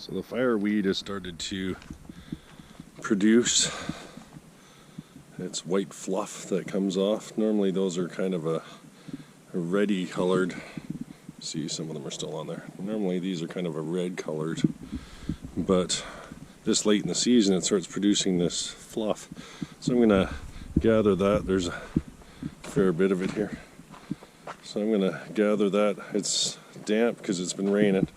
So the fireweed has started to produce its white fluff that comes off. Normally those are kind of a reddy colored. See, some of them are still on there. Normally these are kind of a red colored, but this late in the season it starts producing this fluff. So I'm going to gather that. There's a fair bit of it here. So I'm going to gather that. It's damp because it's been raining,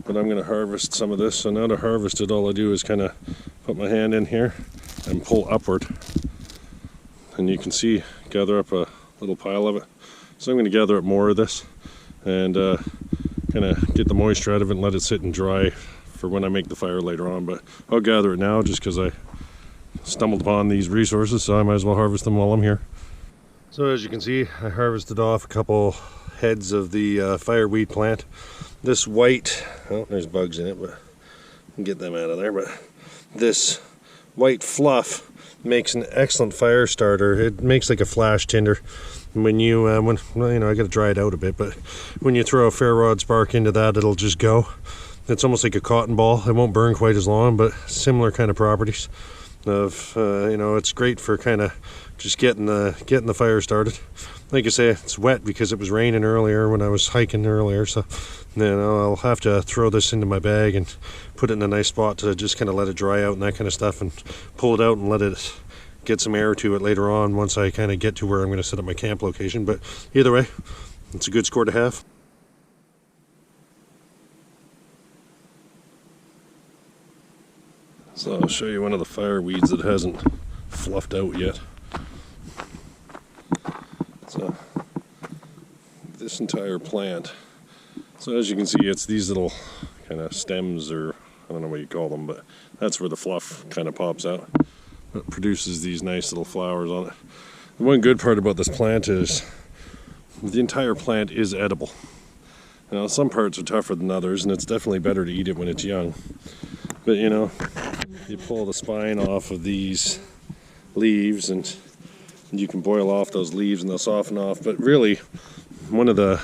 but I'm going to harvest some of this. So now to harvest it, all I do is kind of put my hand in here and pull upward. And you can see, gather up a little pile of it. So I'm going to gather up more of this and kind of get the moisture out of it and let it sit and dry for when I make the fire later on. But I'll gather it now just because I stumbled upon these resources, so I might as well harvest them while I'm here. So as you can see, I harvested off a couple heads of the fireweed plant. This white, oh, there's bugs in it, but I can get them out of there. But this white fluff makes an excellent fire starter. It makes like a flash tinder. When you, well, you know, I got to dry it out a bit, but when you throw a fair rod spark into that, it'll just go. It's almost like a cotton ball. It won't burn quite as long, but similar kind of properties. Of you know, it's great for kind of just getting the fire started. Like I say, it's wet because it was raining earlier when I was hiking earlier, so you know, I'll have to throw this into my bag and put it in a nice spot to just kind of let it dry out and that kind of stuff, and pull it out and let it get some air to it later on once I kind of get to where I'm going to set up my camp location. But either way, it's a good score to have. So I'll show you one of the fireweeds that hasn't fluffed out yet. So this entire plant, so as you can see, it's these little kind of stems, or I don't know what you call them, but that's where the fluff kind of pops out. It produces these nice little flowers on it. The one good part about this plant is the entire plant is edible. Now some parts are tougher than others, and it's definitely better to eat it when it's young. But you know, you pull the spine off of these leaves and you can boil off those leaves and they'll soften off. But really, one of the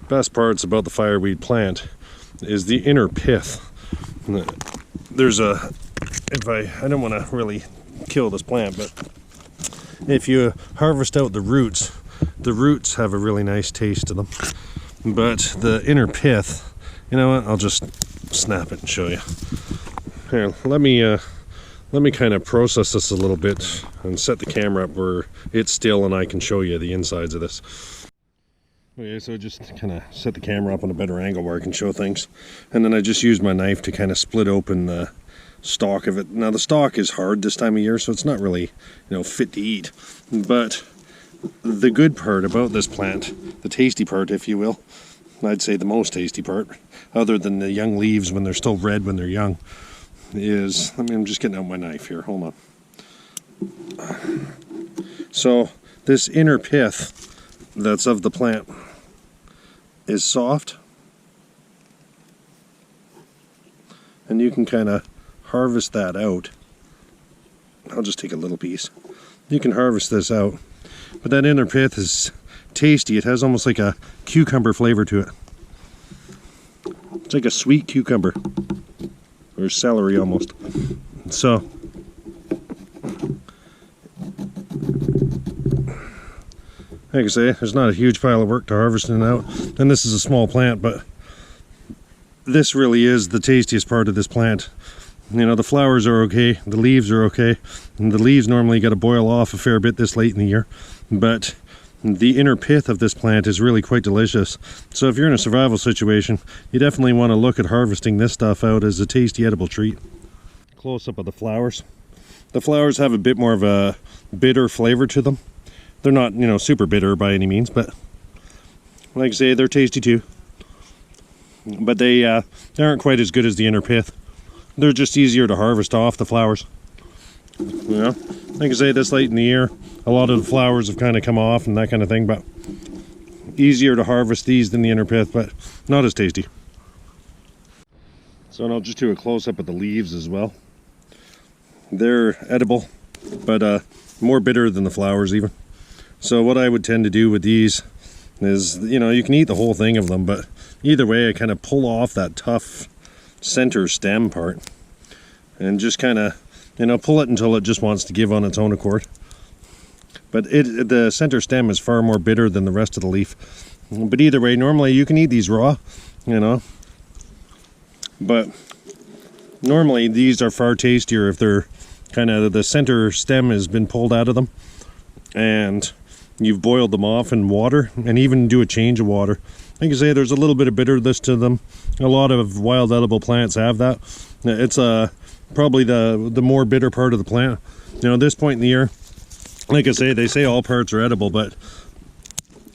best parts about the fireweed plant is the inner pith. There's a, I don't want to really kill this plant, but if you harvest out the roots have a really nice taste to them. But the inner pith, you know what, I'll just snap it and show you. Here, let me kind of process this a little bit and set the camera up where it's still and I can show you the insides of this. Okay, so just kind of set the camera up on a better angle where I can show things. And then I just used my knife to kind of split open the stalk of it. Now the stalk is hard this time of year, so it's not really, you know, fit to eat. But the good part about this plant, the tasty part if you will, I'd say the most tasty part, other than the young leaves when they're still red when they're young, is, I mean, I'm just getting out my knife here, hold on. So this inner pith that's of the plant is soft, and you can kind of harvest that out. I'll just take a little piece. You can harvest this out, but that inner pith is tasty. It has almost like a cucumber flavor to it. It's like a sweet cucumber. Or celery almost. So like I say, there's not a huge pile of work to harvesting it out. And this is a small plant, but this really is the tastiest part of this plant. You know, the flowers are okay, the leaves are okay, and the leaves normally got to boil off a fair bit this late in the year, but the inner pith of this plant is really quite delicious. So if you're in a survival situation, you definitely want to look at harvesting this stuff out as a tasty edible treat. Close up of the flowers. The flowers have a bit more of a bitter flavor to them. They're not, you know, super bitter by any means, but like I say, they're tasty too. But they aren't quite as good as the inner pith. They're just easier to harvest off the flowers. You know, like I say, this late in the year, a lot of the flowers have kind of come off and that kind of thing, but easier to harvest these than the inner pith, but not as tasty. So I'll just do a close-up of the leaves as well. They're edible, but more bitter than the flowers even. So what I would tend to do with these is, you know, you can eat the whole thing of them, but either way I kind of pull off that tough center stem part, and just kind of, you know, pull it until it just wants to give on its own accord. But the center stem is far more bitter than the rest of the leaf. But either way, normally you can eat these raw, you know, but normally these are far tastier if they're kind of, the center stem has been pulled out of them and you've boiled them off in water, and even do a change of water. Like I say, there's a little bit of bitterness to them. A lot of wild edible plants have that. It's probably the more bitter part of the plant. You know, at this point in the year, like I say, they say all parts are edible, but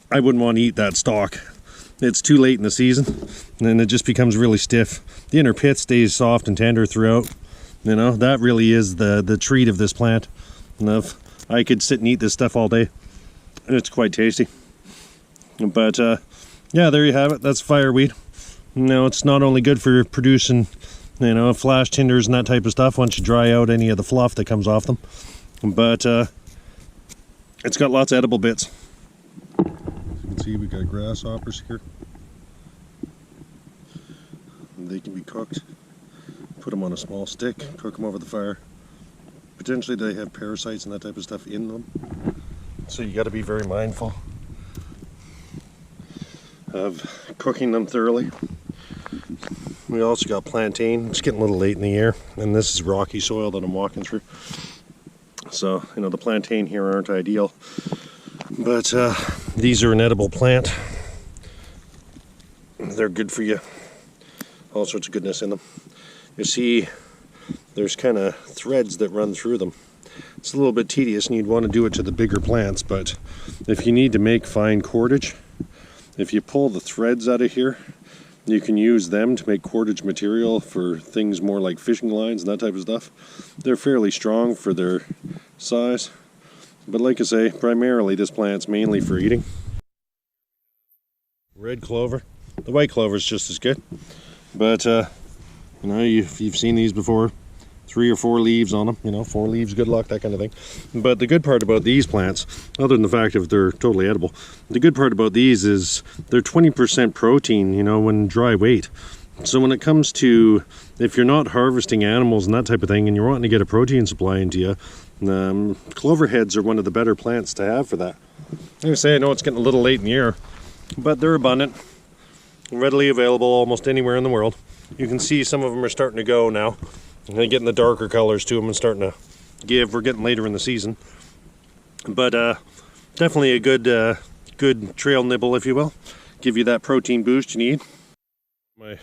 I wouldn't want to eat that stalk. It's too late in the season, and it just becomes really stiff. The inner pith stays soft and tender throughout. You know, that really is the treat of this plant. And I could sit and eat this stuff all day. It's quite tasty. But yeah, there you have it. That's fireweed. You know, it's not only good for producing, you know, flash tinders and that type of stuff once you dry out any of the fluff that comes off them, but it's got lots of edible bits. You can see we got grasshoppers here. They can be cooked. Put them on a small stick, cook them over the fire. Potentially they have parasites and that type of stuff in them, so you got to be very mindful of cooking them thoroughly. We also got plantain. It's getting a little late in the year, and this is rocky soil that I'm walking through. So, you know, the plantain here aren't ideal, but these are an edible plant. They're good for you. All sorts of goodness in them. You see, there's kind of threads that run through them. It's a little bit tedious, and you'd want to do it to the bigger plants, but if you need to make fine cordage, if you pull the threads out of here, you can use them to make cordage material for things more like fishing lines and that type of stuff. They're fairly strong for their size, but like I say, primarily this plant's mainly for eating. Red clover. The white clover is just as good, but you know, you've seen these before. 3 or 4 leaves on them, you know, 4 leaves, good luck, that kind of thing. But the good part about these plants, other than the fact that they're totally edible, the good part about these is they're 20% protein, you know, when dry weight. So when it comes to, if you're not harvesting animals and that type of thing, and you're wanting to get a protein supply into you, clover heads are one of the better plants to have for that. Like I say, I know it's getting a little late in the year, but they're abundant, readily available almost anywhere in the world. You can see some of them are starting to go now. And they're getting the darker colors to them and starting to give. We're getting later in the season, but definitely a good trail nibble, if you will. Give you that protein boost you need. My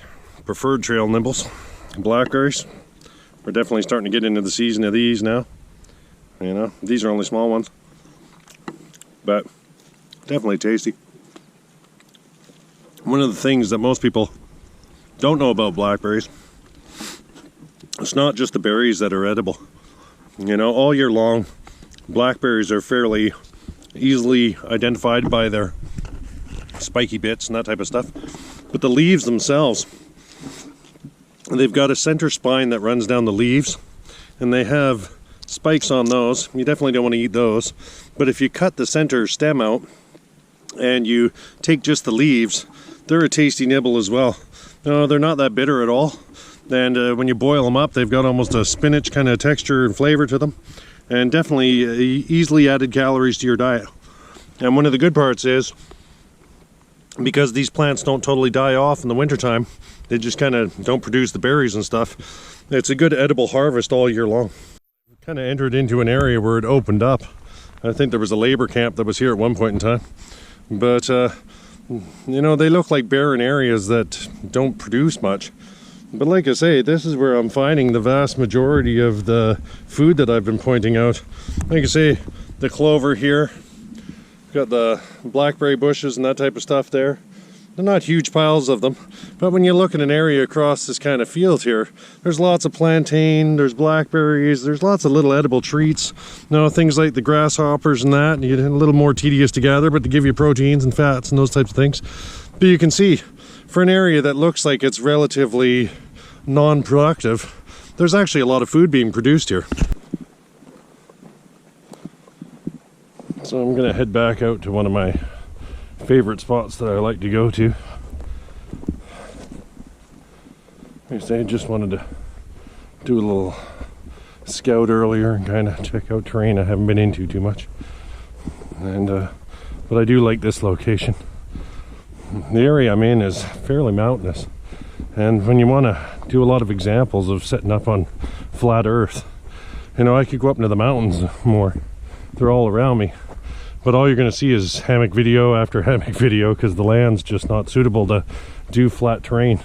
preferred trail nibbles, blackberries. We're definitely starting to get into the season of these now. You know, these are only small ones, but definitely tasty. One of the things that most people don't know about blackberries, it's not just the berries that are edible. You know, all year long, blackberries are fairly easily identified by their spiky bits and that type of stuff. But the leaves themselves, they've got a center spine that runs down the leaves, and they have spikes on those. You definitely don't want to eat those. But if you cut the center stem out and you take just the leaves, they're a tasty nibble as well. No, they're not that bitter at all. And when you boil them up, they've got almost a spinach kind of texture and flavor to them, and definitely easily added calories to your diet. And one of the good parts is, because these plants don't totally die off in the wintertime, they just kind of don't produce the berries and stuff, it's a good edible harvest all year long. We kind of entered into an area where it opened up. I think there was a labor camp that was here at one point in time, but you know, they look like barren areas that don't produce much. But like I say, this is where I'm finding the vast majority of the food that I've been pointing out. Like I say, the clover here, got the blackberry bushes and that type of stuff there. They're not huge piles of them, but when you look at an area across this kind of field here, there's lots of plantain, there's blackberries, there's lots of little edible treats. You know, things like the grasshoppers and that, and you get a little more tedious to gather, but to give you proteins and fats and those types of things. But you can see, for an area that looks like it's relatively non-productive, there's actually a lot of food being produced here. So I'm gonna head back out to one of my favorite spots that I like to go to. Like I say, I just wanted to do a little scout earlier and kind of check out terrain I haven't been into too much. And but I do like this location. The area I'm in is fairly mountainous, and when you want to do a lot of examples of setting up on flat earth, you know, I could go up into the mountains more. They're all around me, but all you're going to see is hammock video after hammock video because the land's just not suitable to do flat terrain.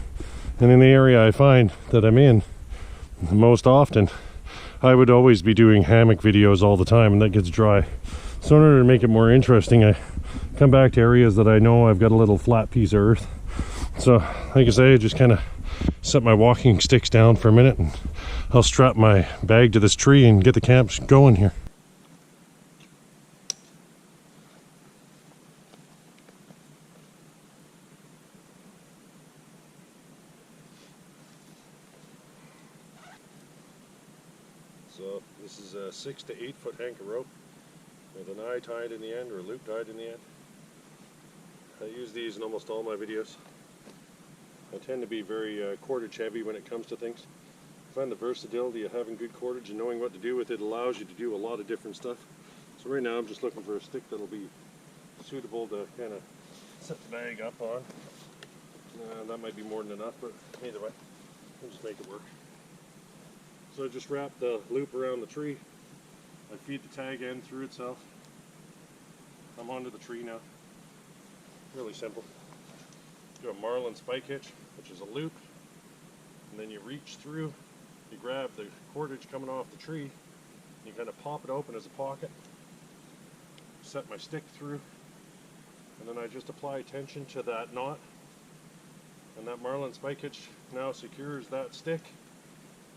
And in the area I find that I'm in most often, I would always be doing hammock videos all the time, and that gets dry. So in order to make it more interesting, I come back to areas that I know I've got a little flat piece of earth. So like I say, I just kind of set my walking sticks down for a minute, and I'll strap my bag to this tree and get the camp going here. So this is a 6 to 8 foot hank of rope with an eye tied in the end, or a loop tied in the end. I use these in almost all my videos. I tend to be very cordage heavy when it comes to things. I find the versatility of having good cordage and knowing what to do with it allows you to do a lot of different stuff. So right now I'm just looking for a stick that'll be suitable to kind of set the bag up on. That might be more than enough, but either way, I'll just make it work. So I just wrap the loop around the tree. I feed the tag end through itself. I'm onto the tree now. Really simple. Do a Marlin spike hitch, which is a loop, and then you reach through, you grab the cordage coming off the tree, you kind of pop it open as a pocket, set my stick through, and then I just apply tension to that knot, and that Marlin spike hitch now secures that stick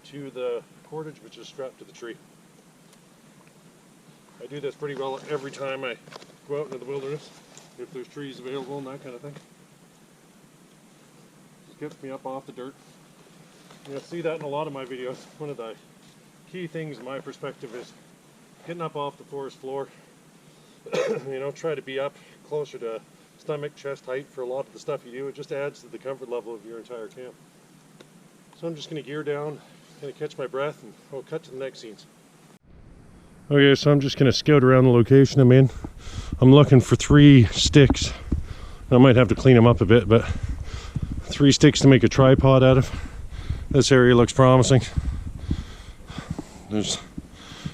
to the cordage, which is strapped to the tree. I do this pretty well every time I go out into the wilderness, if there's trees available and that kind of thing. Just gets me up off the dirt. You'll see that in a lot of my videos. One of the key things in my perspective is getting up off the forest floor. You know, try to be up closer to stomach, chest height for a lot of the stuff you do. It just adds to the comfort level of your entire camp. So I'm just going to gear down, kind of catch my breath, and I'll cut to the next scenes. Okay, so I'm just going to scout around the location I'm in. I'm looking for 3 sticks. I might have to clean them up a bit, but 3 sticks to make a tripod out of. This area looks promising.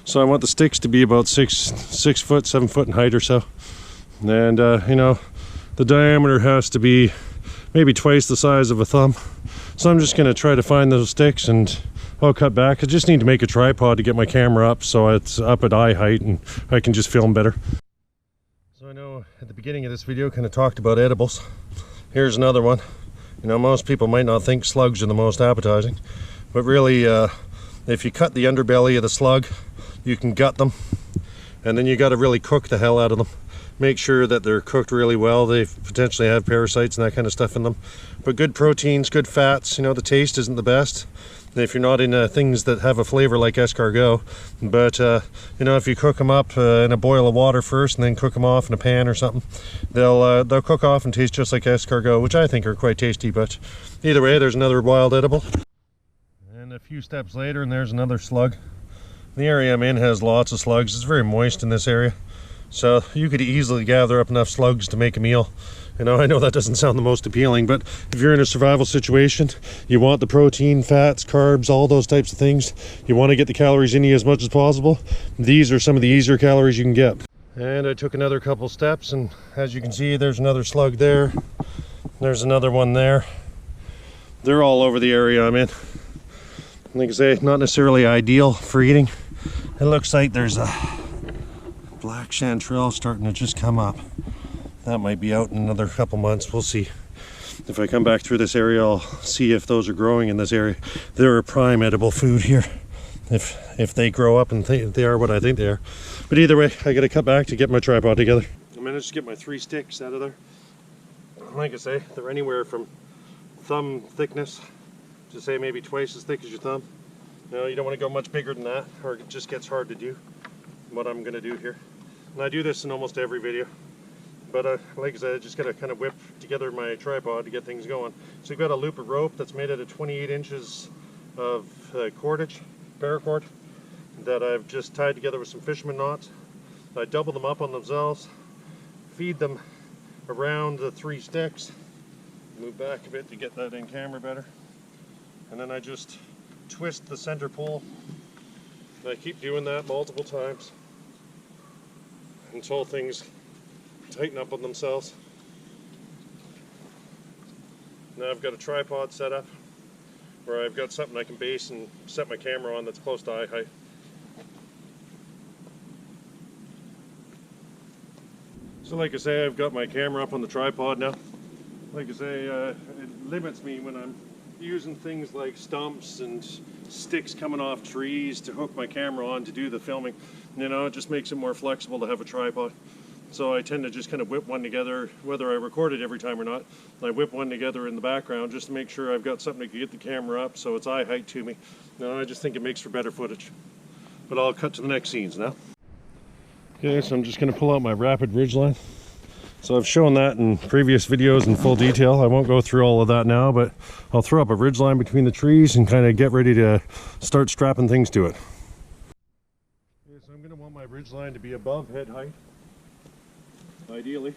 So I want the sticks to be about 6 foot, 7 foot in height or so. And you know, the diameter has to be maybe twice the size of a thumb. So I'm just going to try to find those sticks, and I'll cut back. I just need to make a tripod to get my camera up so it's up at eye height and I can just film better. So I know at the beginning of this video kind of talked about edibles. Here's another one. You know, most people might not think slugs are the most appetizing, but really if you cut the underbelly of the slug, you can gut them, and then you got to really cook the hell out of them. Make sure that they're cooked really well. They potentially have parasites and that kind of stuff in them, but good proteins, good fats. You know, the taste isn't the best if you're not in things that have a flavor like escargot, but you know, if you cook them up in a boil of water first and then cook them off in a pan or something, they'll cook off and taste just like escargot, which I think are quite tasty. But either way, there's another wild edible. And a few steps later, and there's another slug. The area I'm in has lots of slugs. It's very moist in this area, so you could easily gather up enough slugs to make a meal. You know, I know that doesn't sound the most appealing, but if you're in a survival situation, you want the protein, fats, carbs, all those types of things. You want to get the calories in you as much as possible. These are some of the easier calories you can get. And I took another couple steps, and as you can see, there's another slug there. There's another one there. They're all over the area I'm in. Like I say, not necessarily ideal for eating. It looks like there's a black chanterelle starting to just come up. That might be out in another couple months. We'll see. If I come back through this area, I'll see if those are growing in this area. They're a prime edible food here, if they grow up and they are what I think they are. But either way, I gotta cut back to get my tripod together. I managed to get my 3 sticks out of there. Like I say, they're anywhere from thumb thickness to say maybe twice as thick as your thumb. No, you don't want to go much bigger than that, or it just gets hard to do what I'm gonna do here. And I do this in almost every video. But like I said, I just got to kind of whip together my tripod to get things going. So we've got a loop of rope that's made out of 28 inches of cordage, paracord, that I've just tied together with some fisherman knots. I double them up on themselves, feed them around the 3 sticks, move back a bit to get that in camera better, and then I just twist the center pole. And I keep doing that multiple times until things tighten up on themselves. Now I've got a tripod set up where I've got something I can base and set my camera on that's close to eye height. So like I say, I've got my camera up on the tripod now. Like I say, it limits me when I'm using things like stumps and sticks coming off trees to hook my camera on to do the filming. You know, it just makes it more flexible to have a tripod. So I tend to just kind of whip one together, whether I record it every time or not. I whip one together in the background just to make sure I've got something to get the camera up so it's eye height to me. No, I just think it makes for better footage. But I'll cut to the next scenes now. Okay, so I'm just going to pull out my rapid ridgeline. So I've shown that in previous videos in full detail. I won't go through all of that now, but I'll throw up a ridgeline between the trees and kind of get ready to start strapping things to it. Okay, so I'm going to want my ridgeline to be above head height, ideally.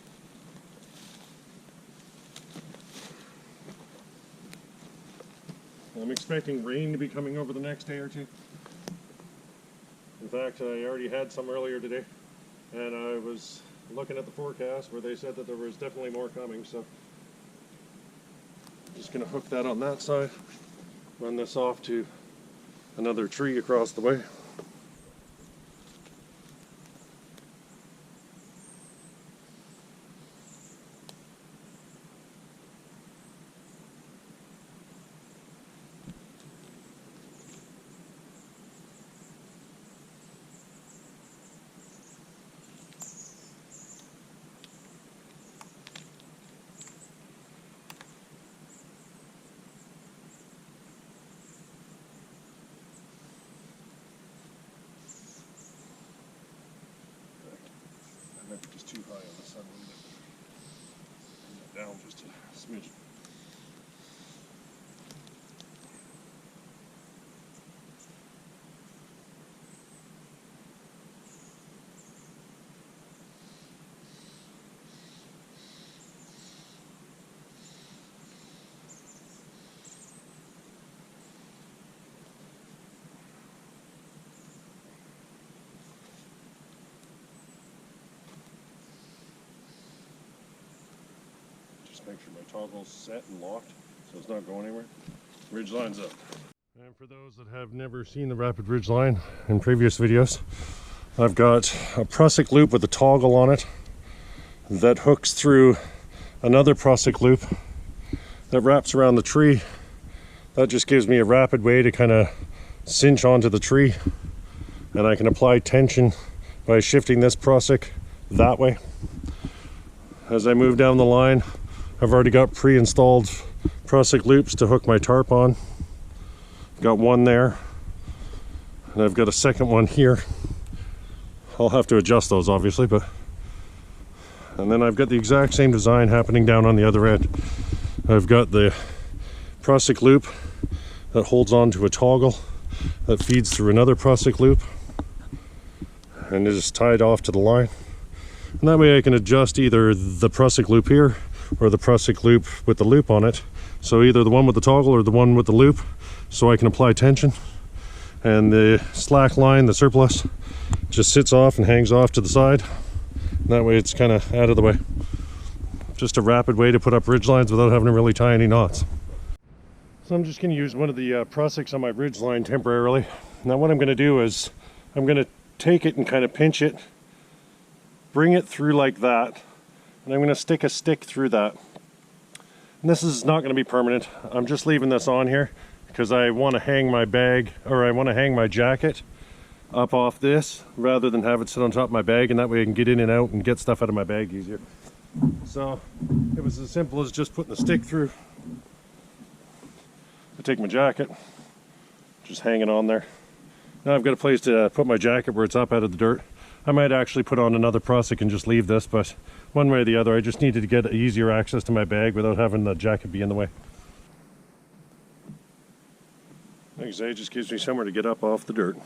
I'm expecting rain to be coming over the next day or two. In fact, I already had some earlier today, and I was looking at the forecast where they said that there was definitely more coming, so I'm just going to hook that on that side, run this off to another tree across the way. Just too high on the sun a little bit. Bring that down just a smidge. Make sure my toggle's set and locked so it's not going anywhere. Ridge line's up. And for those that have never seen the rapid ridge line in previous videos, I've got a prusik loop with a toggle on it that hooks through another prusik loop that wraps around the tree. That just gives me a rapid way to kind of cinch onto the tree, and I can apply tension by shifting this prusik that way. As I move down the line, I've already got pre-installed prusik loops to hook my tarp on. I've got one there, and I've got a second one here. I'll have to adjust those obviously, but and then I've got the exact same design happening down on the other end. I've got the prusik loop that holds on to a toggle that feeds through another prusik loop, and it is tied off to the line. And that way I can adjust either the prusik loop here or the prusik loop with the loop on it. So either the one with the toggle or the one with the loop, so I can apply tension. And the slack line, the surplus, just sits off and hangs off to the side. And that way it's kind of out of the way. Just a rapid way to put up ridge lines without having to really tie any knots. So I'm just going to use one of the prusiks on my ridge line temporarily. Now what I'm going to do is I'm going to take it and kind of pinch it, bring it through like that, and I'm going to stick a stick through that. And this is not going to be permanent. I'm just leaving this on here because I want to hang my bag, or I want to hang my jacket up off this rather than have it sit on top of my bag, and that way I can get in and out and get stuff out of my bag easier. So it was as simple as just putting the stick through. I take my jacket, just hang it on there. Now I've got a place to put my jacket where it's up out of the dirt. I might actually put on another prusik and just leave this, but one way or the other, I just needed to get easier access to my bag without having the jacket be in the way. Like I say, it just gives me somewhere to get up off the dirt.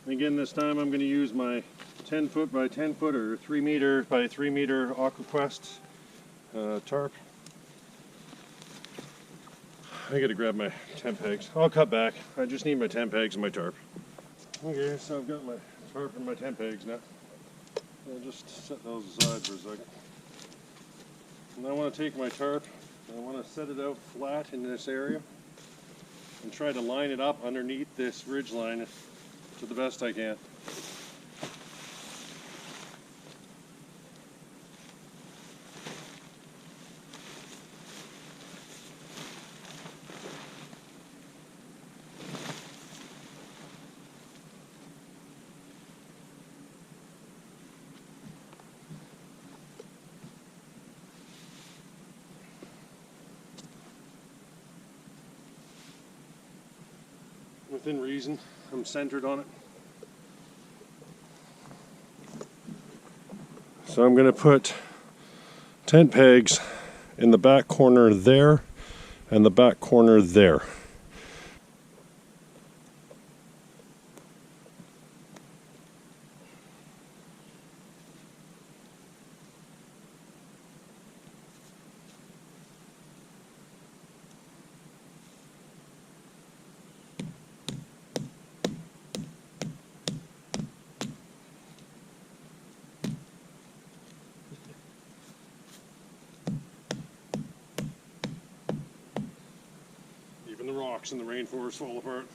Again, this time I'm going to use my 10 foot by 10 foot or 3 meter by 3 meter AquaQuest tarp. I gotta grab my tent pegs. I'll cut back. I just need my tent pegs and my tarp. Okay, so I've got my tarp and my tent pegs now. I'll just set those aside for a second. And I want to take my tarp and I want to set it out flat in this area and try to line it up underneath this ridge line to the best I can. Within reason, I'm centered on it. So I'm going to put tent pegs in the back corner there and the back corner there. Even the rocks in the rainforest fall apart.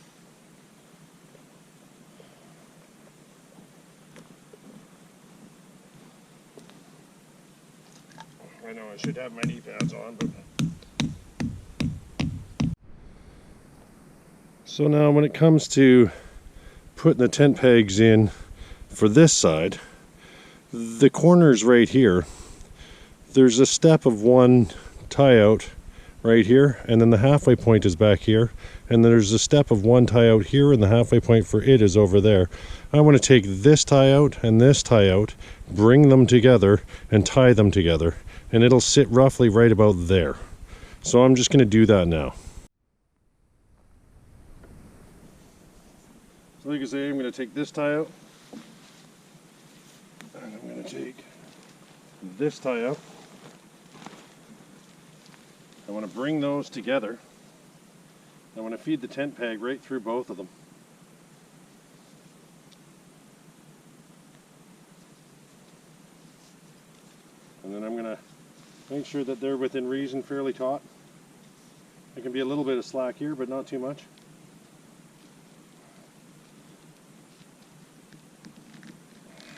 I know I should have my knee pads on, but... So now when it comes to putting the tent pegs in for this side, the corners right here, there's a step of one tie out right here, and then the halfway point is back here, and then there's a step of one tie out here, and the halfway point for it is over there. I want to take this tie out and this tie out, bring them together and tie them together, and it'll sit roughly right about there. So I'm just going to do that now. So like I say, I'm going to take this tie out, and I'm going to take this tie out. I want to bring those together. I want to feed the tent peg right through both of them. And then I'm going to make sure that they're within reason, fairly taut. There can be a little bit of slack here, but not too much.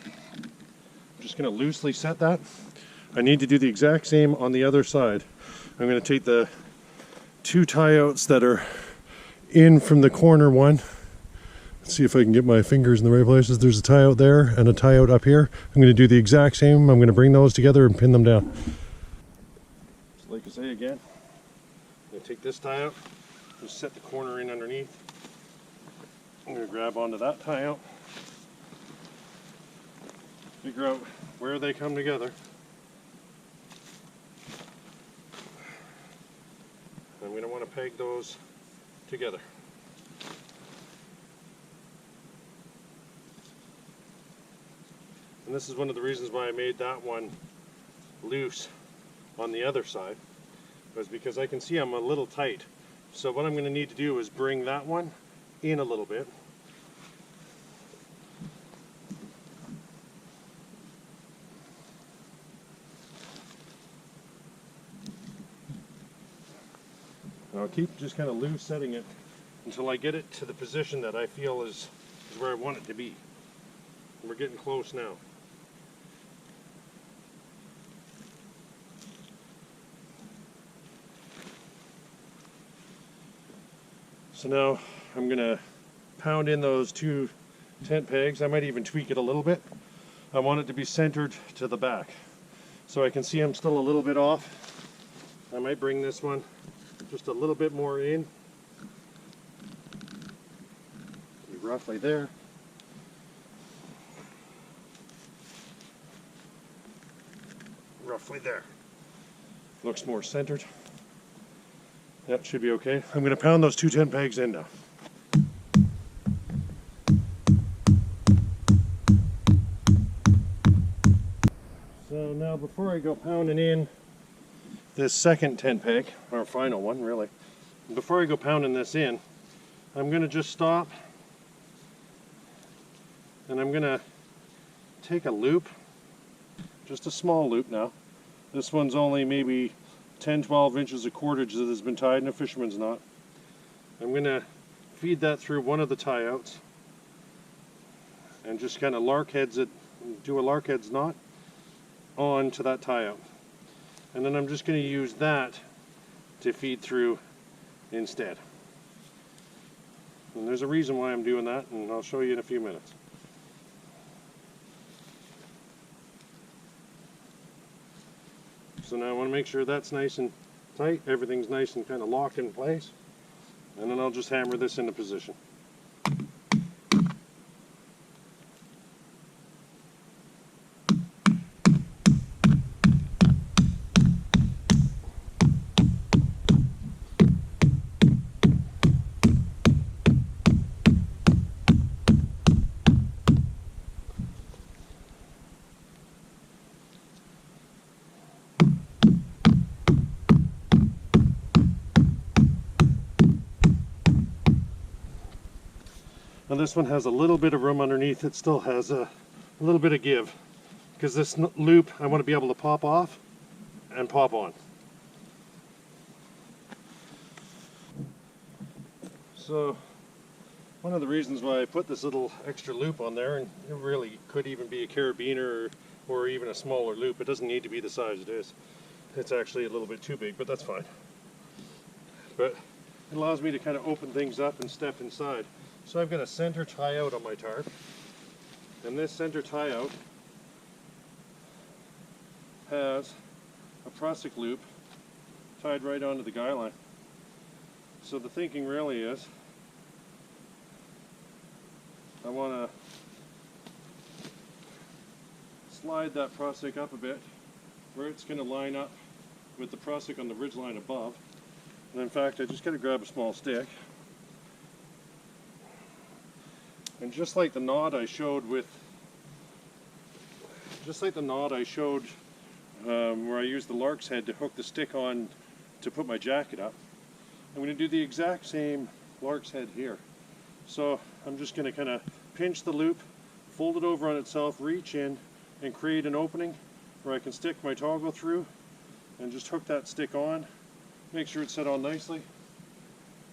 I'm just going to loosely set that. I need to do the exact same on the other side. I'm going to take the two tie outs that are in from the corner one. Let's see if I can get my fingers in the right places. There's a tie out there and a tie out up here. I'm going to do the exact same. I'm going to bring those together and pin them down. So like I say again, I'm going to take this tie out, just set the corner in underneath. I'm going to grab onto that tie out, figure out where they come together. I'm going to want to peg those together. And this is one of the reasons why I made that one loose on the other side, was because I can see I'm a little tight. So what I'm going to need to do is bring that one in a little bit. I'll keep just kind of loose setting it until I get it to the position that I feel is where I want it to be. And we're getting close now. So now I'm going to pound in those two tent pegs. I might even tweak it a little bit. I want it to be centered to the back. So I can see I'm still a little bit off. I might bring this one just a little bit more in. Be roughly there. roughly there. Looks more centered. That should be okay. I'm going to pound those 2 tent pegs in now. So now before I go pounding in this second tent peg, our final one really, before I go pounding this in, I'm going to just stop and I'm going to take a loop, just a small loop now. This one's only maybe 10-12 inches of cordage that has been tied in a fisherman's knot. I'm going to feed that through one of the tie outs and just kind of do a lark heads knot onto that tie out. And then I'm just going to use that to feed through instead. And there's a reason why I'm doing that, and I'll show you in a few minutes. So now I want to make sure that's nice and tight, everything's nice and kind of locked in place, and then I'll just hammer this into position. Now this one has a little bit of room underneath. It still has a little bit of give, because this loop I want to be able to pop off and pop on. So one of the reasons why I put this little extra loop on there, and it really could even be a carabiner or even a smaller loop. It doesn't need to be the size it is. It's actually a little bit too big, but that's fine. But it allows me to kind of open things up and step inside. So I've got a center tie out on my tarp, and this center tie out has a prusik loop tied right onto the guy line. So the thinking really is I want to slide that prusik up a bit where it's going to line up with the prusik on the ridge line above. And in fact, I just got to grab a small stick. And just like the knot I showed where I used the lark's head to hook the stick on to put my jacket up, I'm going to do the exact same lark's head here. So I'm just going to kind of pinch the loop, fold it over on itself, reach in, and create an opening where I can stick my toggle through and just hook that stick on, make sure it's set on nicely.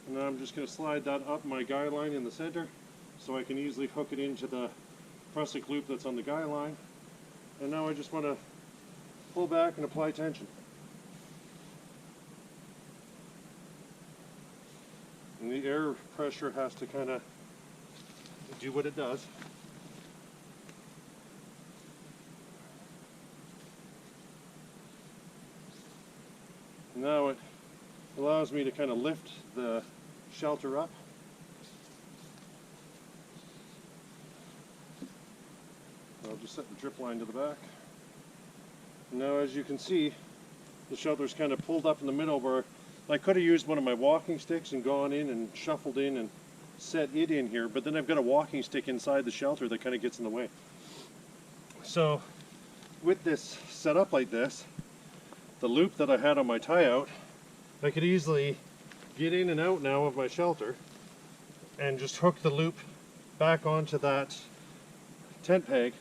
And then I'm just going to slide that up my guy line in the center, so I can easily hook it into the prusik loop that's on the guy line. And now I just want to pull back and apply tension. And the air pressure has to kind of do what it does. Now it allows me to kind of lift the shelter up. I'll just set the drip line to the back. And now as you can see, the shelter's kind of pulled up in the middle where I could have used one of my walking sticks and gone in and shuffled in and set it in here, but then I've got a walking stick inside the shelter that kind of gets in the way. So with this set up like this, the loop that I had on my tie out, I could easily get in and out now of my shelter and just hook the loop back onto that tent peg.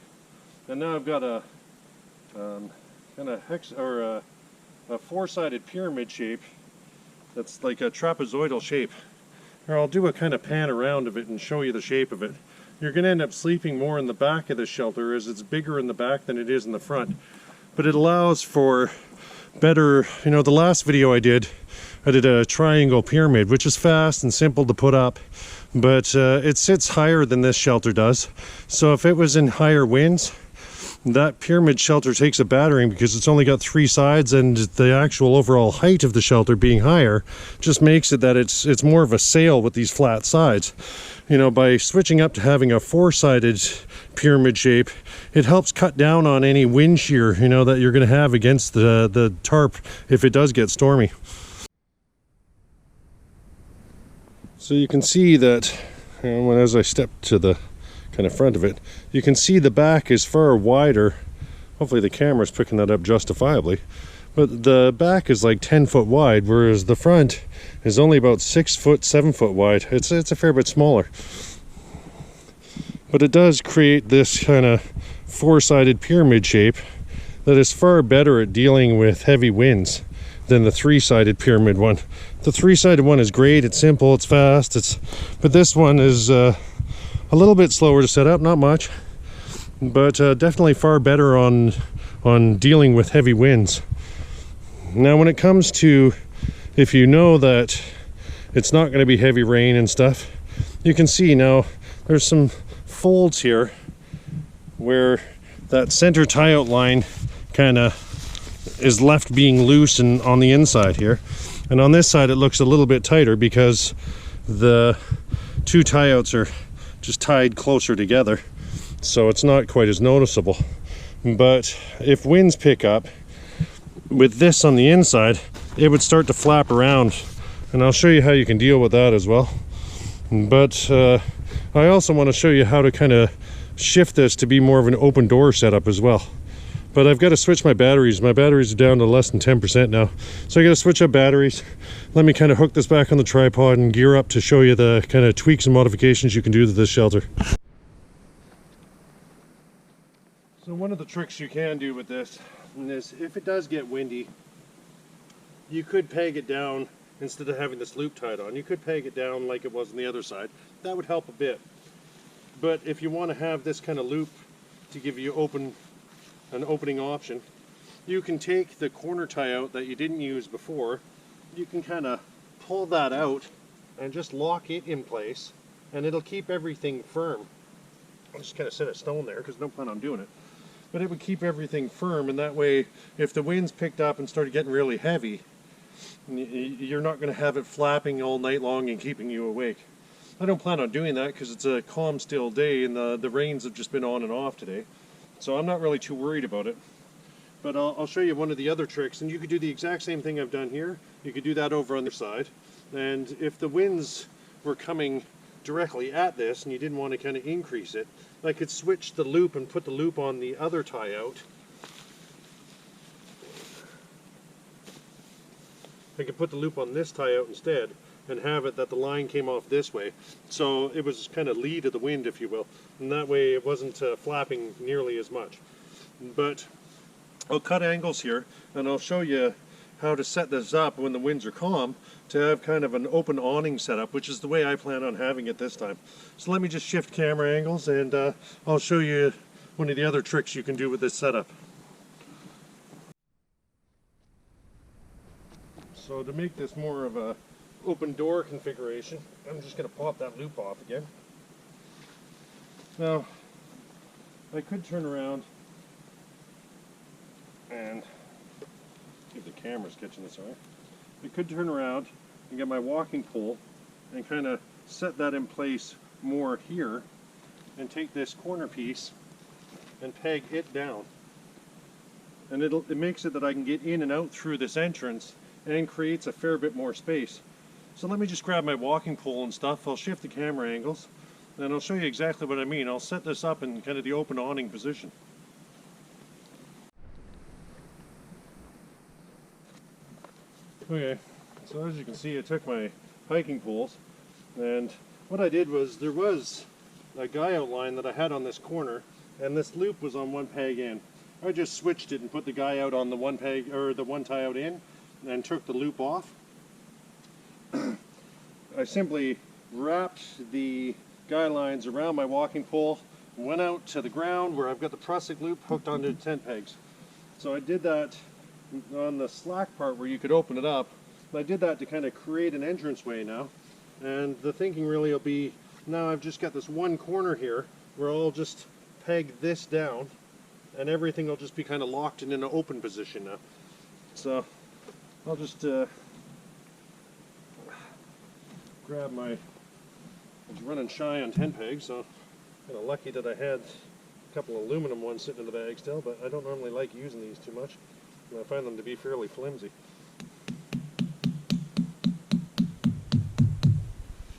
And now I've got a kind of a four-sided pyramid shape that's like a trapezoidal shape. Here, I'll do a kind of pan around of it and show you the shape of it. You're going to end up sleeping more in the back of the shelter as it's bigger in the back than it is in the front. But it allows for better, the last video I did a triangle pyramid, which is fast and simple to put up, but it sits higher than this shelter does. So if it was in higher winds, that pyramid shelter takes a battering because it's only got 3 sides, and the actual overall height of the shelter being higher just makes it that it's more of a sail with these flat sides. You know, by switching up to having a 4-sided pyramid shape, it helps cut down on any wind shear, you know, that you're going to have against the tarp if it does get stormy. So you can see that, as I step to the kind of front of it, you can see the back is far wider. Hopefully the camera's picking that up justifiably. But the back is like 10 foot wide, whereas the front is only about 6 foot, 7 foot wide. It's a fair bit smaller. But it does create this kind of 4-sided pyramid shape that is far better at dealing with heavy winds than the 3-sided pyramid one. The 3-sided one is great, it's simple, it's fast, but this one is a little bit slower to set up, not much, but definitely far better on dealing with heavy winds. Now when it comes to, if you know that it's not going to be heavy rain and stuff, you can see now there's some folds here where that center tie-out line kind of is left being loose and on the inside here, and on this side it looks a little bit tighter because the 2 tie-outs are just tied closer together, so it's not quite as noticeable. But if winds pick up with this on the inside, it would start to flap around, and I'll show you how you can deal with that as well. But I also want to show you how to kind of shift this to be more of an open door setup as well. But I've got to switch my batteries. My batteries are down to less than 10% now, so I got to switch up batteries. Let me kind of hook this back on the tripod and gear up to show you the kind of tweaks and modifications you can do to this shelter. So one of the tricks you can do with this is, if it does get windy, you could peg it down instead of having this loop tied on. You could peg it down like it was on the other side. That would help a bit. But if you want to have this kind of loop to give you an opening option, you can take the corner tie out that you didn't use before, you can kind of pull that out and just lock it in place, and it'll keep everything firm. I'll just kind of set a stone there because I don't plan on doing it, but it would keep everything firm, and that way if the winds picked up and started getting really heavy, you're not going to have it flapping all night long and keeping you awake. I don't plan on doing that because it's a calm, still day, and the rains have just been on and off today. So I'm not really too worried about it. But I'll show you one of the other tricks, and you could do the exact same thing I've done here. You could do that over on the side. And if the winds were coming directly at this and you didn't want to kind of increase it, I could switch the loop and put the loop on the other tie out. I could put the loop on this tie out instead and have it that the line came off this way. So it was kind of lee to the wind, if you will. And that way it wasn't flapping nearly as much. But I'll cut angles here, and I'll show you how to set this up when the winds are calm to have kind of an open awning setup, which is the way I plan on having it this time. So let me just shift camera angles, and I'll show you one of the other tricks you can do with this setup. So to make this more of a open door configuration, I'm just going to pop that loop off again. Now, I could turn around and if the camera's catching this, alright. I could turn around and get my walking pole and kind of set that in place more here, and take this corner piece and peg it down. And it makes it that I can get in and out through this entrance and creates a fair bit more space. So let me just grab my walking pole and stuff. I'll shift the camera angles and I'll show you exactly what I mean. I'll set this up in kind of the open awning position. Okay, so as you can see, I took my hiking poles, and what I did was, there was a guy outline that I had on this corner, and this loop was on one peg in. I just switched it and put the guy out on the one peg, or the one tie out in, and took the loop off. I simply wrapped the guy lines around my walking pole, went out to the ground where I've got the prusik loop hooked onto the tent pegs. So I did that on the slack part where you could open it up. I did that to kind of create an entranceway now, and the thinking really will be, now I've just got this one corner here where I'll just peg this down and everything will just be kind of locked in an open position now. So I'll just grab my, I was running shy on 10 pegs, so kind of lucky that I had a couple aluminum ones sitting in the bag still, but I don't normally like using these too much, and I find them to be fairly flimsy.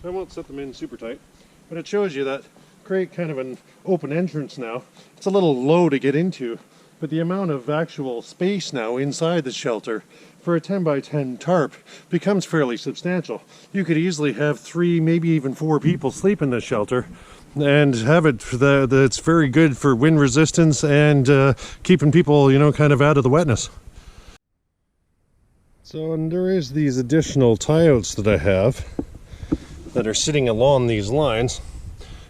I won't set them in super tight, but it shows you that create kind of an open entrance now. It's a little low to get into, but the amount of actual space now inside the shelter for a 10 by 10 tarp becomes fairly substantial. You could easily have 3, maybe even 4 people sleep in this shelter and have it that's very good for wind resistance and keeping people, you know, kind of out of the wetness. So, and there is these additional tie-outs that I have that are sitting along these lines.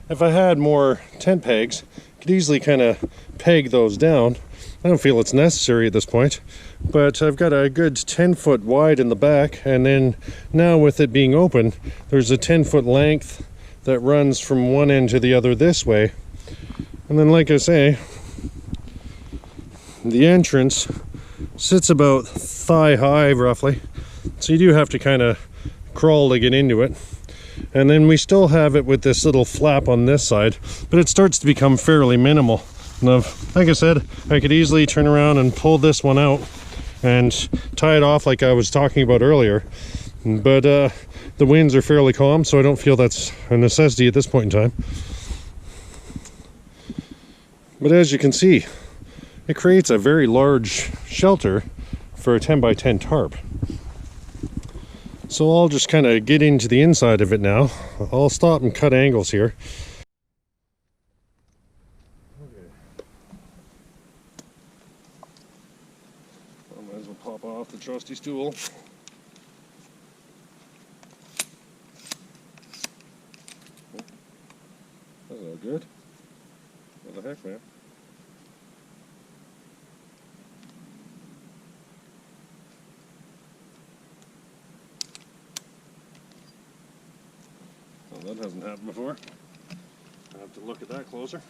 If I had more tent pegs, I could easily kind of peg those down. I don't feel it's necessary at this point, but I've got a good 10 foot wide in the back, and then now with it being open, there's a 10 foot length that runs from one end to the other this way. And then, like I say, the entrance sits about thigh high roughly, so you do have to kind of crawl to get into it. And then we still have it with this little flap on this side, but it starts to become fairly minimal. Now, like I said, I could easily turn around and pull this one out and tie it off like I was talking about earlier, but the winds are fairly calm, so I don't feel that's a necessity at this point in time. But as you can see, it creates a very large shelter for a 10 by 10 tarp. So I'll just kind of get into the inside of it now. I'll stop and cut angles here. Okay. I might as well pop off the trusty stool. That's all good. What the heck, man? Well, that hasn't happened before. I have to look at that closer.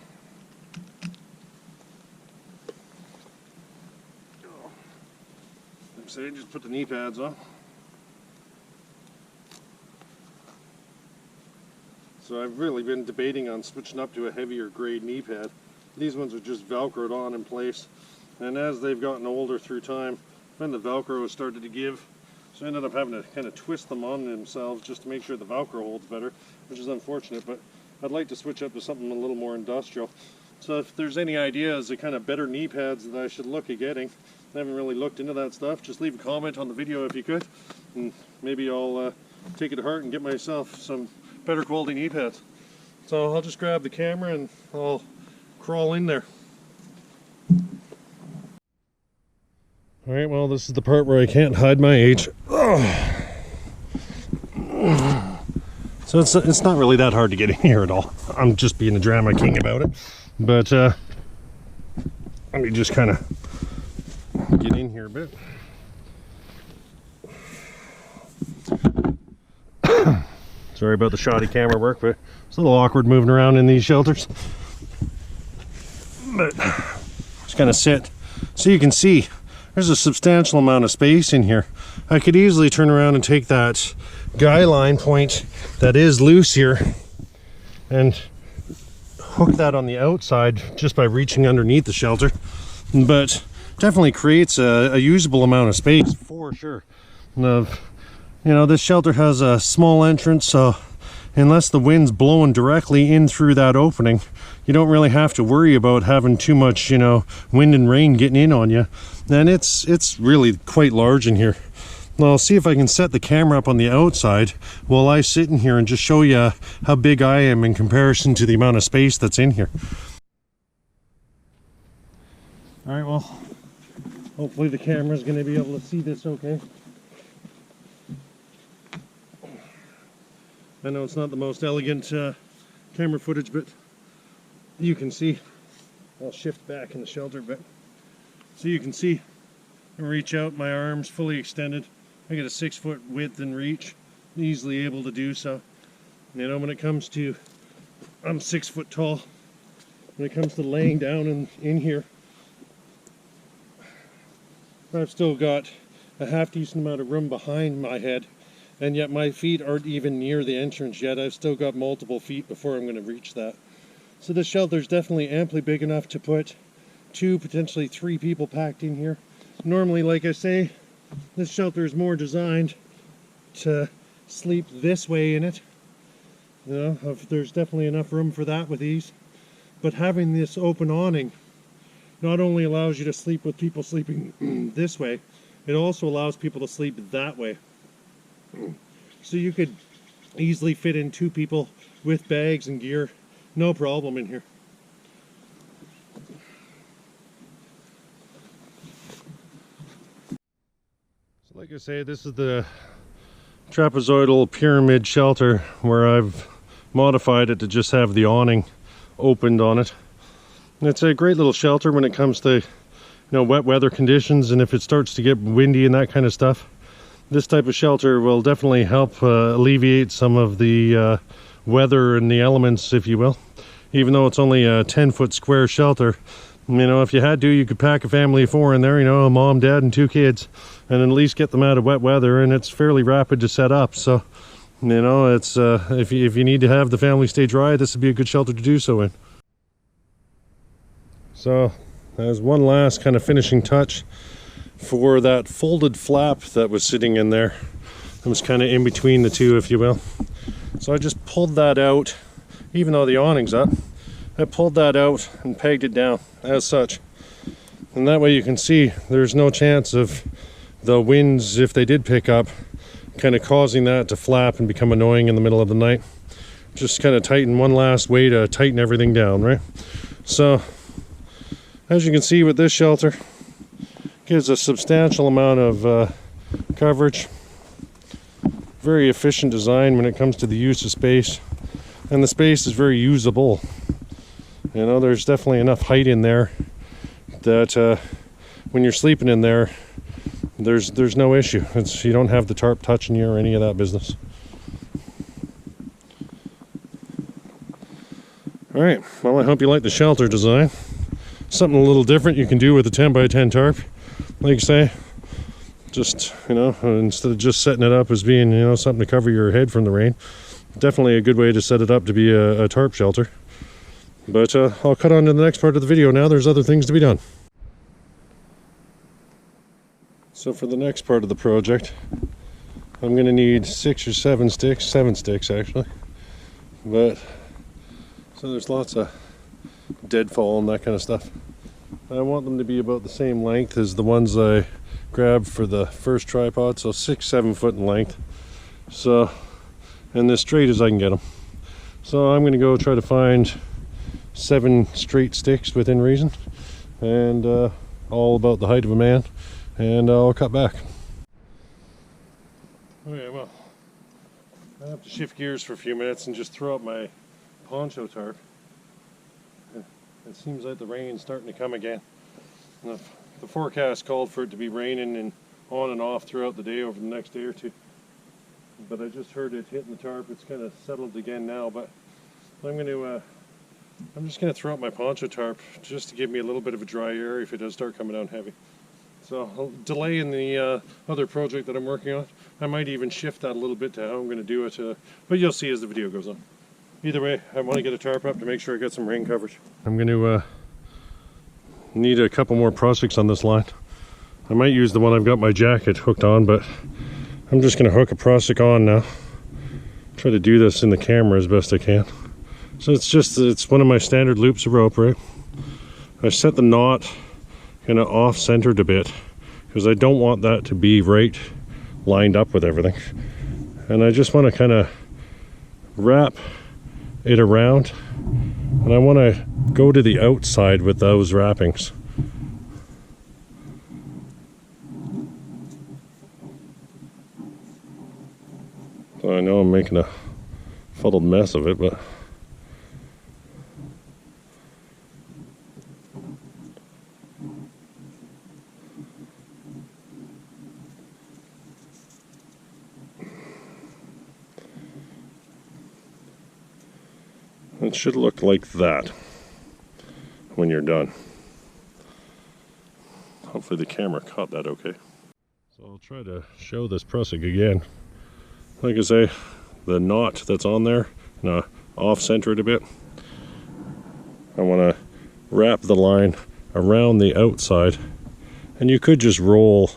Like I say, just put the knee pads on. So I've really been debating on switching up to a heavier grade knee pad. These ones are just velcroed on in place, and as they've gotten older through time, then the velcro has started to give. So I ended up having to kind of twist them on themselves just to make sure the velcro holds better, which is unfortunate, but I'd like to switch up to something a little more industrial. So if there's any ideas of kind of better knee pads that I should look at getting, I haven't really looked into that stuff, just leave a comment on the video if you could, and maybe I'll take it to heart and get myself some better quality knee pads. So I'll just grab the camera and I'll crawl in there. Alright, well, this is the part where I can't hide my age. Oh. So it's not really that hard to get in here at all. I'm just being a drama king about it. But let me just kind of get in here a bit. Sorry about the shoddy camera work, but it's a little awkward moving around in these shelters. But just kind of sit so you can see there's a substantial amount of space in here. I could easily turn around and take that guy line point that is loose here and hook that on the outside just by reaching underneath the shelter, but definitely creates a usable amount of space for sure. You know, this shelter has a small entrance, so unless the wind's blowing directly in through that opening, you don't really have to worry about having too much, you know, wind and rain getting in on you. And it's really quite large in here. Now I'll see if I can set the camera up on the outside while I sit in here and just show you how big I am in comparison to the amount of space that's in here. Alright, well, hopefully the camera's going to be able to see this okay. I know it's not the most elegant camera footage, but you can see. I'll shift back in the shelter a bit. So you can see, I reach out, my arms fully extended. I get a 6 foot width and reach, easily able to do so. You know, when it comes to, I'm 6 foot tall. When it comes to laying down in here, I've still got a half decent amount of room behind my head, and yet my feet aren't even near the entrance yet. I've still got multiple feet before I'm going to reach that. So this shelter is definitely amply big enough to put 2, potentially 3 people packed in here. Normally, like I say, this shelter is more designed to sleep this way in it. You know, there's definitely enough room for that with ease. But having this open awning not only allows you to sleep with people sleeping this way, it also allows people to sleep that way. So you could easily fit in 2 people with bags and gear, no problem in here. So like I say, this is the trapezoidal pyramid shelter where I've modified it to just have the awning opened on it. And it's a great little shelter when it comes to, you know, wet weather conditions, and if it starts to get windy and that kind of stuff. This type of shelter will definitely help alleviate some of the weather and the elements, if you will. Even though it's only a 10-foot square shelter, you know, if you had to, you could pack a family of 4 in there, you know, a mom, dad, and 2 kids, and at least get them out of wet weather, and it's fairly rapid to set up. So, you know, it's if you need to have the family stay dry, this would be a good shelter to do so in. So, as one last kind of finishing touch for that folded flap that was sitting in there, it was kind of in between the two, if you will. So I just pulled that out, even though the awning's up. I pulled that out and pegged it down as such. And that way you can see there's no chance of the winds, if they did pick up, kind of causing that to flap and become annoying in the middle of the night. Just kind of tighten one last way to tighten everything down, right? So, as you can see with this shelter, gives a substantial amount of coverage. Very efficient design when it comes to the use of space. And the space is very usable. You know, there's definitely enough height in there that when you're sleeping in there, there's no issue. You don't have the tarp touching you or any of that business. Alright, well, I hope you like the shelter design. Something a little different you can do with a 10x10 tarp. Like I say, just, you know, instead of just setting it up as being, you know, something to cover your head from the rain. Definitely a good way to set it up to be a tarp shelter. But I'll cut on to the next part of the video now. There's other things to be done. So for the next part of the project, I'm going to need 6 or 7 sticks, 7 sticks actually. But, so there's lots of deadfall and that kind of stuff. I want them to be about the same length as the ones I grabbed for the first tripod, so 6-7 foot in length. So, and as straight as I can get them. So I'm going to go try to find 7 straight sticks within reason, and all about the height of a man, and I'll cut back. Okay, well, I have to shift gears for a few minutes and just throw up my poncho tarp. It seems like the rain's starting to come again. The forecast called for it to be raining and on and off throughout the day over the next day or two. But I just heard it hitting the tarp. It's kind of settled again now, but I'm just going to throw up my poncho tarp just to give me a little bit of a dry area if it does start coming down heavy. So I'll delay in the other project that I'm working on. I might even shift that a little bit to how I'm going to do it, but you'll see as the video goes on. Either way, I want to get a tarp up to make sure I get some rain coverage. I'm going to need a couple more projects on this line. I might use the one I've got my jacket hooked on, but I'm just going to hook a project on now. Try to do this in the camera as best I can. So it's one of my standard loops of rope, right? I set the knot kind of off-centered a bit because I don't want that to be right lined up with everything. And I just want to kind of wrap it around, and I want to go to the outside with those wrappings. So I know I'm making a fuddled mess of it, but it should look like that when you're done. Hopefully the camera caught that okay. So I'll try to show this prusik again. Like I say, the knot that's on there, off-center it a bit. I want to wrap the line around the outside, and you could just roll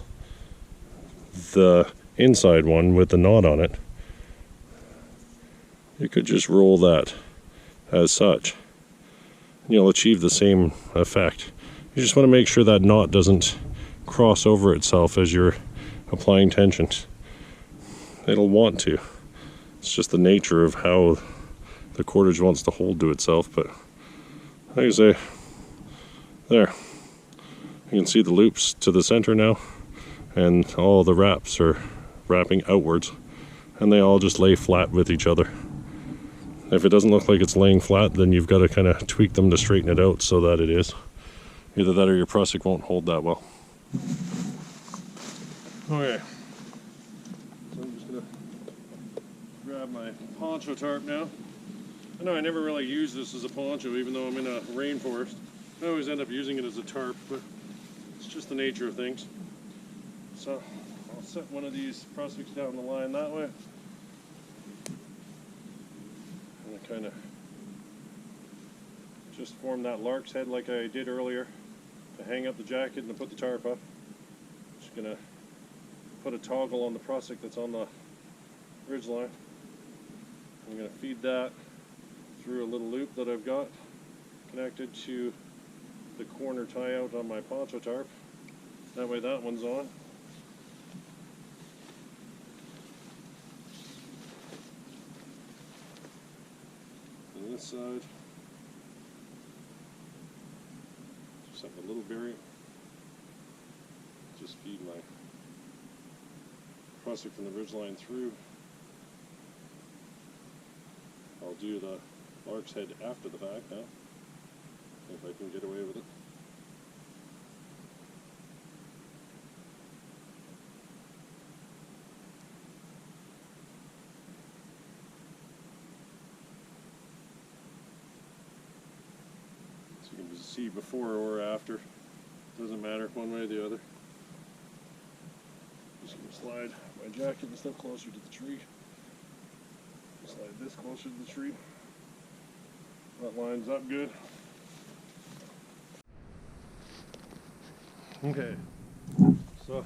the inside one with the knot on it. You could just roll that as such, and you'll achieve the same effect. You just want to make sure that knot doesn't cross over itself as you're applying tension. It'll want to. It's just the nature of how the cordage wants to hold to itself. But like I say, there. You can see the loops to the center now, and all the wraps are wrapping outwards, and they all just lay flat with each other. If it doesn't look like it's laying flat, then you've got to kind of tweak them to straighten it out so that it is. Either that or your prusik won't hold that well. Okay, so I'm just going to grab my poncho tarp now. I know I never really use this as a poncho, even though I'm in a rainforest. I always end up using it as a tarp, but it's just the nature of things. So I'll set one of these prusiks down the line that way. And I kind of just form that lark's head like I did earlier to hang up the jacket and to put the tarp up. Just going to put a toggle on the prusik that's on the ridge line. I'm going to feed that through a little loop that I've got connected to the corner tie out on my poncho tarp. That way that one's on. And this side, just have a little bearing. Just feed my prusik from the ridge line through. I'll do the lark's head after the fact now, if I can get away with it. So you can just see before or after. Doesn't matter one way or the other. Just going to slide my jacket and stuff closer to the tree. Slide this closer to the tree. That lines up good. Okay, so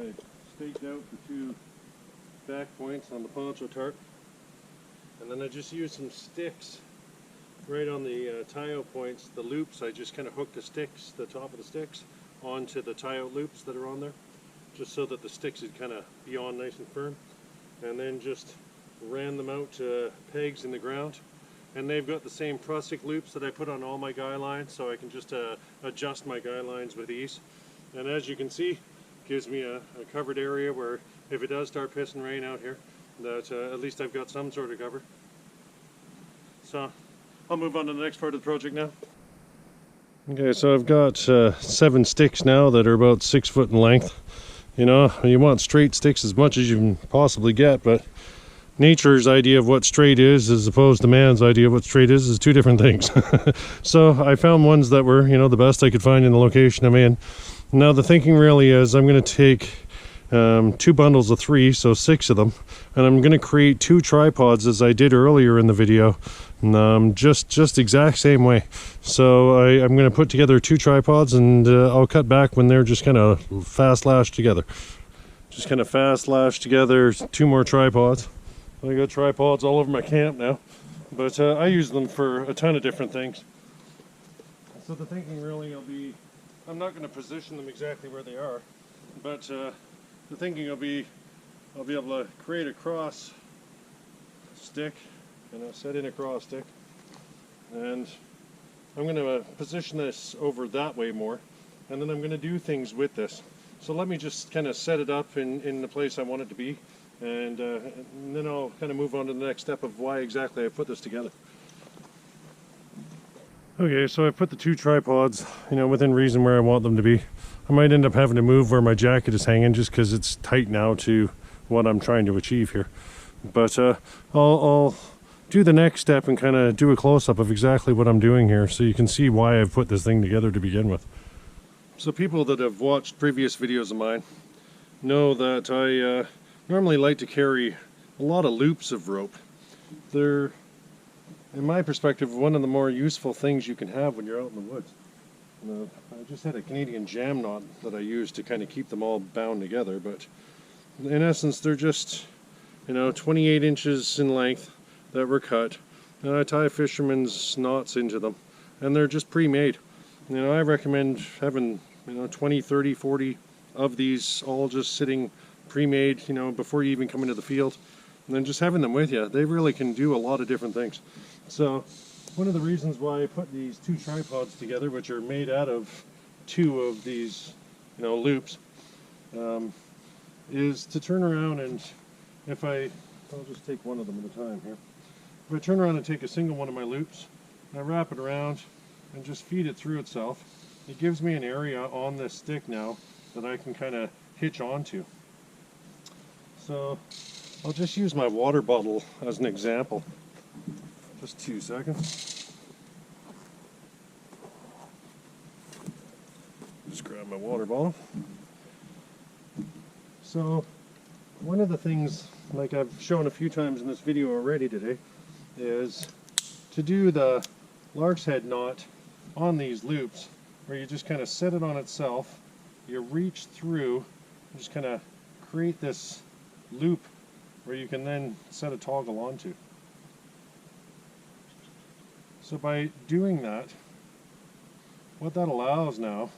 I staked out the two back points on the poncho tarp, and then I just used some sticks right on the tie-out points, the loops. I just kind of hooked the sticks, the top of the sticks, onto the tie-out loops that are on there, just so that the sticks would kind of be on nice and firm, and then just ran them out to pegs in the ground. And they've got the same prusik loops that I put on all my guy lines, so I can just adjust my guy lines with ease. And as you can see, gives me a covered area where if it does start pissing rain out here, that at least I've got some sort of cover. So I'll move on to the next part of the project now. Okay, so I've got 7 sticks now that are about 6 foot in length. You know, you want straight sticks as much as you can possibly get, but nature's idea of what straight is as opposed to man's idea of what straight is two different things. So I found ones that were, you know, the best I could find in the location I'm in. Now the thinking really is I'm going to take 2 bundles of 3, so 6 of them, and I'm going to create 2 tripods as I did earlier in the video, just exact same way. So I'm going to put together 2 tripods, and I'll cut back when they're just kind of fast lashed together. Just kind of fast lashed together 2 more tripods. I got tripods all over my camp now, but I use them for a ton of different things. So the thinking really will be, I'm not going to position them exactly where they are, but the thinking will be, I'll be able to create a cross stick, and I'll set in a cross stick, and I'm going to position this over that way more, and then I'm going to do things with this. So let me just kind of set it up in the place I want it to be. And then I'll kind of move on to the next step of why exactly I put this together. Okay, so I put the 2 tripods, you know, within reason where I want them to be. I might end up having to move where my jacket is hanging just because it's tight now to what I'm trying to achieve here. But I'll do the next step and kind of do a close-up of exactly what I'm doing here so you can see why I've put this thing together to begin with. So people that have watched previous videos of mine know that I normally like to carry a lot of loops of rope. They're, in my perspective, one of the more useful things you can have when you're out in the woods. I just had a Canadian jam knot that I used to kind of keep them all bound together, but in essence they're just, 28 inches in length that were cut, and I tie fisherman's knots into them, and they're just pre-made. I recommend having 20, 30, 40 of these all just sitting pre-made, before you even come into the field, and then just having them with you. They really can do a lot of different things. So one of the reasons why I put these two tripods together, which are made out of two of these loops, is to turn around, and I'll just take one of them at a time here. If I turn around and take a single one of my loops, I wrap it around and just feed it through itself, it gives me an area on this stick now that I can kind of hitch onto. So I'll just use my water bottle as an example. Just 2 seconds. Just grab my water bottle. So one of the things, like I've shown a few times in this video already today, is to do the Lark's head knot on these loops, where you just kind of set it on itself, you reach through, and just kind of create this loop where you can then set a toggle onto. So by doing that, what that allows now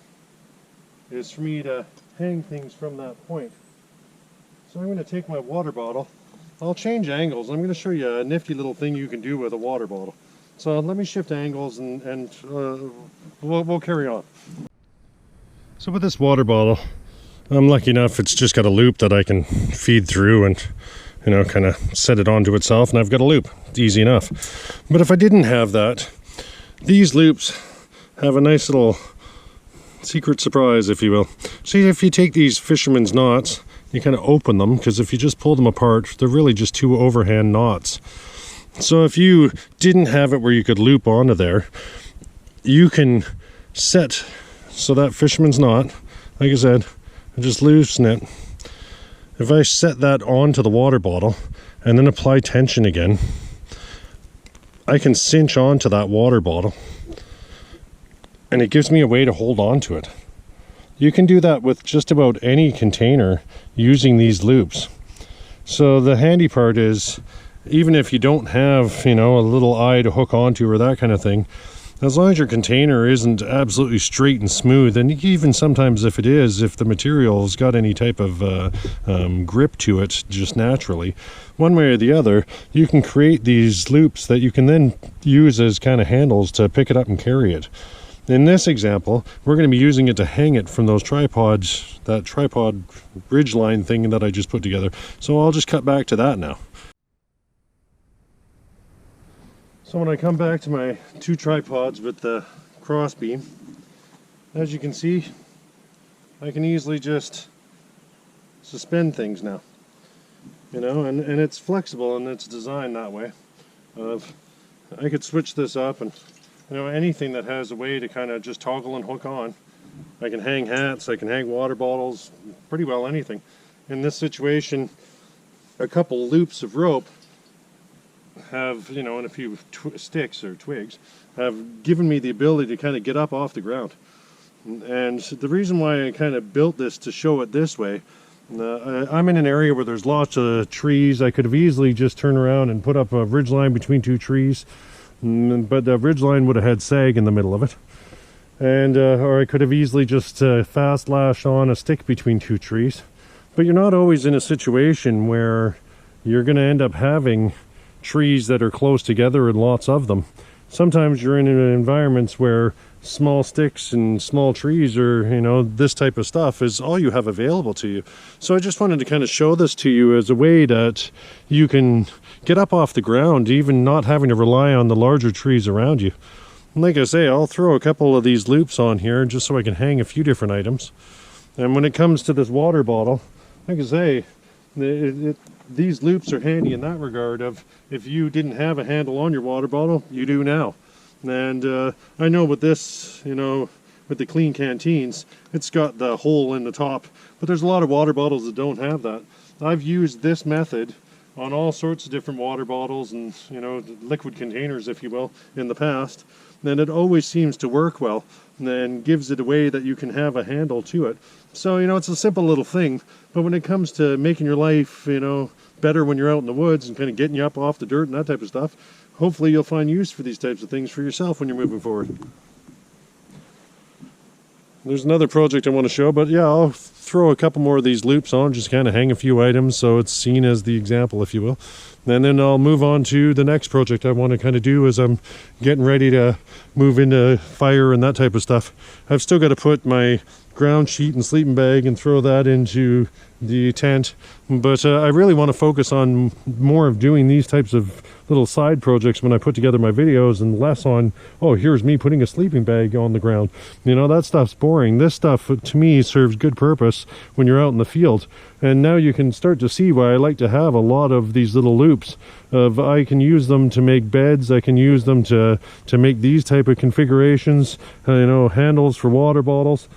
is for me to hang things from that point. So I'm going to take my water bottle, I'll change angles. I'm going to show you a nifty little thing you can do with a water bottle. So let me shift angles and we'll carry on. So with this water bottle, I'm lucky enough it's just got a loop that I can feed through and kind of set it onto itself, and I've got a loop. It's easy enough. But if I didn't have that, these loops have a nice little secret surprise, if you will. See, if you take these fisherman's knots, you kind of open them, because if you just pull them apart, they're really just two overhand knots. So if you didn't have it where you could loop onto there, you can set, so that fisherman's knot, like I said, I just loosen it. If I set that onto the water bottle and then apply tension again, I can cinch onto that water bottle, and it gives me a way to hold on to it. You can do that with just about any container using these loops. So the handy part is, even if you don't have, a little eye to hook onto or that kind of thing, as long as your container isn't absolutely straight and smooth, and even sometimes if it is, if the material's got any type of grip to it just naturally, one way or the other, you can create these loops that you can then use as kind of handles to pick it up and carry it. In this example, we're going to be using it to hang it from those tripods, that tripod ridge line thing that I just put together. So I'll just cut back to that now. So when I come back to my two tripods with the cross beam, as you can see, I can easily just suspend things now. And it's flexible and it's designed that way. I could switch this up, and anything that has a way to kind of just toggle and hook on. I can hang hats, I can hang water bottles, pretty well anything. In this situation, a couple loops of rope have, and a few sticks or twigs have given me the ability to kind of get up off the ground. And the reason why I kind of built this to show it this way, I'm in an area where there's lots of trees. I could have easily just turned around and put up a ridge line between two trees, but the ridge line would have had sag in the middle of it. And or I could have easily just fast lash on a stick between two trees. But you're not always in a situation where you're going to end up having trees that are close together and lots of them. Sometimes you're in environments where small sticks and small trees, or this type of stuff is all you have available to you. So I just wanted to kind of show this to you as a way that you can get up off the ground, even not having to rely on the larger trees around you. And like I say, I'll throw a couple of these loops on here just so I can hang a few different items. And when it comes to this water bottle, like I say, these loops are handy in that regard of, if you didn't have a handle on your water bottle, you do now. And I know with this, with the clean canteens, it's got the hole in the top. But there's a lot of water bottles that don't have that. I've used this method on all sorts of different water bottles and, you know, liquid containers, if you will, in the past. And it always seems to work well and gives it a way that you can have a handle to it. So, you know, it's a simple little thing, but when it comes to making your life, you know, better when you're out in the woods and kind of getting you up off the dirt and that type of stuff, hopefully you'll find use for these types of things for yourself when you're moving forward. There's another project I want to show, but yeah, I'll throw a couple more of these loops on, just kind of hang a few items so it's seen as the example, if you will. And then I'll move on to the next project I want to kind of do as I'm getting ready to move into fire and that type of stuff. I've still got to put my ground sheet and sleeping bag and throw that into the tent, but I really want to focus on more of doing these types of little side projects when I put together my videos, and less on, oh, here's me putting a sleeping bag on the ground. You know, that stuff's boring. This stuff to me serves good purpose when you're out in the field. And now you can start to see why I like to have a lot of these little loops. I can use them to make beds, I can use them to make these type of configurations, you know, handles for water bottles.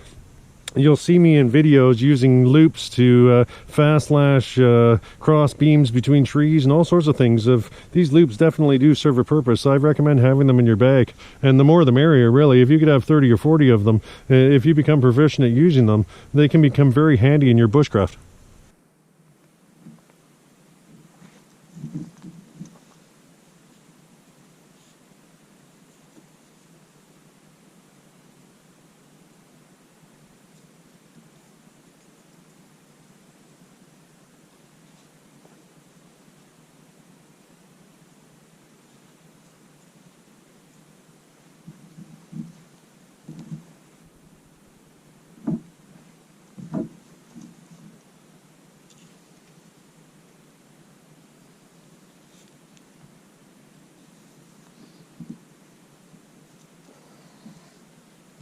You'll see me in videos using loops to fast lash cross beams between trees and all sorts of things. These loops definitely do serve a purpose. I recommend having them in your bag, and the more the merrier, really. If you could have 30 or 40 of them, if you become proficient at using them, they can become very handy in your bushcraft.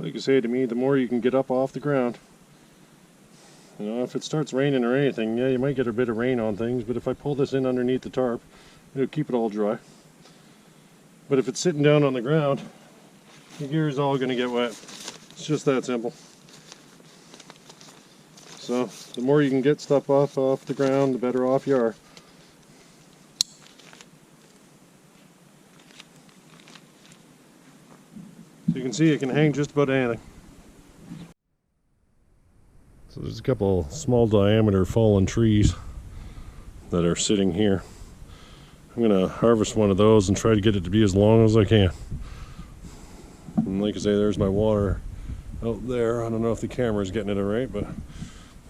Like I say, to me, the more you can get up off the ground. You know, if it starts raining or anything, yeah, you might get a bit of rain on things, but if I pull this in underneath the tarp, it'll keep it all dry. But if it's sitting down on the ground, the gear is all going to get wet. It's just that simple. So, the more you can get stuff off the ground, the better off you are. So you can see it can hang just about anything. So there's a couple small diameter fallen trees that are sitting here. I'm going to harvest one of those and try to get it to be as long as I can. And like I say, there's my water out there. I don't know if the camera's getting it all right, but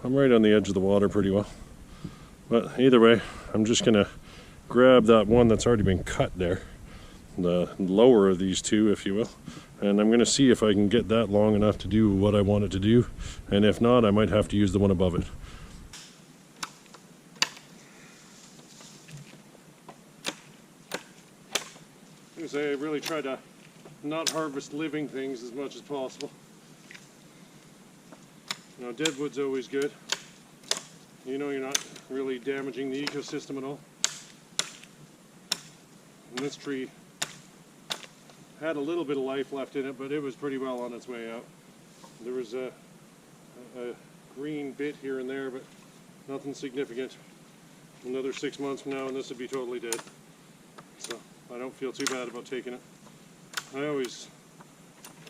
I'm right on the edge of the water pretty well. But either way, I'm just going to grab that one that's already been cut there, the lower of these two, if you will. And I'm going to see if I can get that long enough to do what I want it to do. And if not, I might have to use the one above it. I really try to not harvest living things as much as possible. You know, dead wood's always good. You know, you're not really damaging the ecosystem at all. And this tree had a little bit of life left in it, but it was pretty well on its way out. There was a green bit here and there, but nothing significant. Another 6 months from now and this would be totally dead. So I don't feel too bad about taking it. I always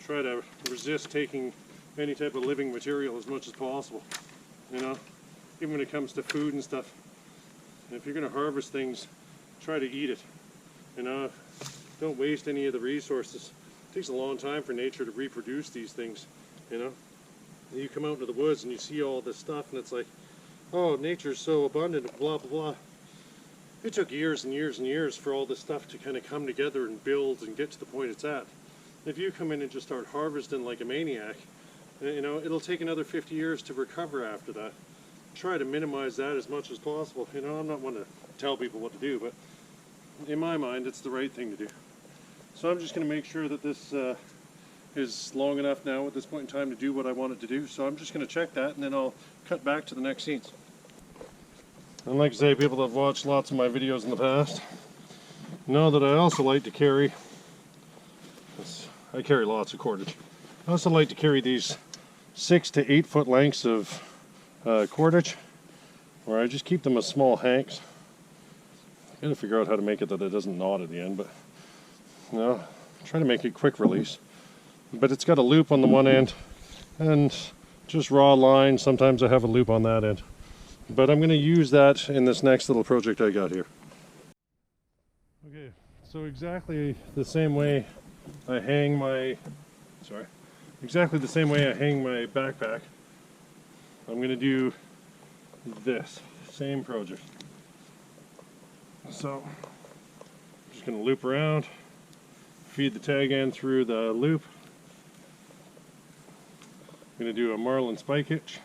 try to resist taking any type of living material as much as possible. You know, even when it comes to food and stuff. If you're going to harvest things, try to eat it. You know, don't waste any of the resources. It takes a long time for nature to reproduce these things, you know. You come out into the woods and you see all this stuff and it's like, oh, nature's so abundant, blah, blah, blah. It took years and years and years for all this stuff to kind of come together and build and get to the point it's at. If you come in and just start harvesting like a maniac, you know, it'll take another 50 years to recover after that. Try to minimize that as much as possible. You know, I'm not one to tell people what to do, but in my mind, it's the right thing to do. So I'm just going to make sure that this is long enough now at this point in time to do what I want it to do. So I'm just going to check that and then I'll cut back to the next scenes. And like I say, people that have watched lots of my videos in the past know that I also like to carry, I carry lots of cordage. I also like to carry these 6 to 8 foot lengths of cordage, where I just keep them as small hanks. Gotta figure out how to make it that it doesn't knot at the end, but you know, try to make it quick release. But it's got a loop on the one end and just raw line. Sometimes I have a loop on that end. But I'm going to use that in this next little project I got here. Okay, so exactly the same way I hang my backpack, I'm going to do this same project. So I'm just going to loop around, feed the tag end through the loop. I'm going to do a Marlin spike hitch.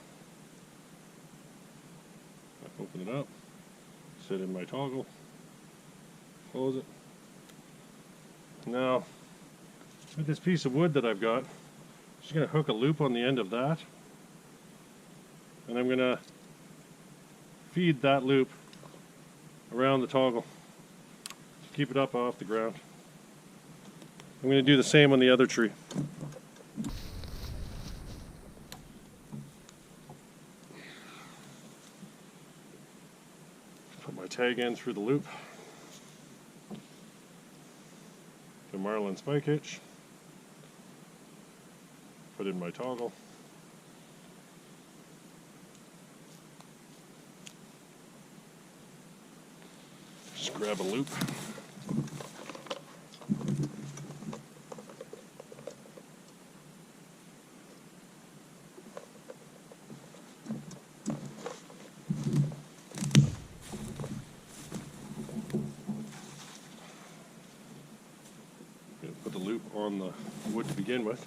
Open it up, set in my toggle, close it. Now, with this piece of wood that I've got, I'm just going to hook a loop on the end of that, and I'm going to feed that loop around the toggle to keep it up off the ground. I'm going to do the same on the other tree. Put my tag end through the loop. The Marlin spike hitch. Put in my toggle. Just grab a loop. Put the loop on the wood to begin with.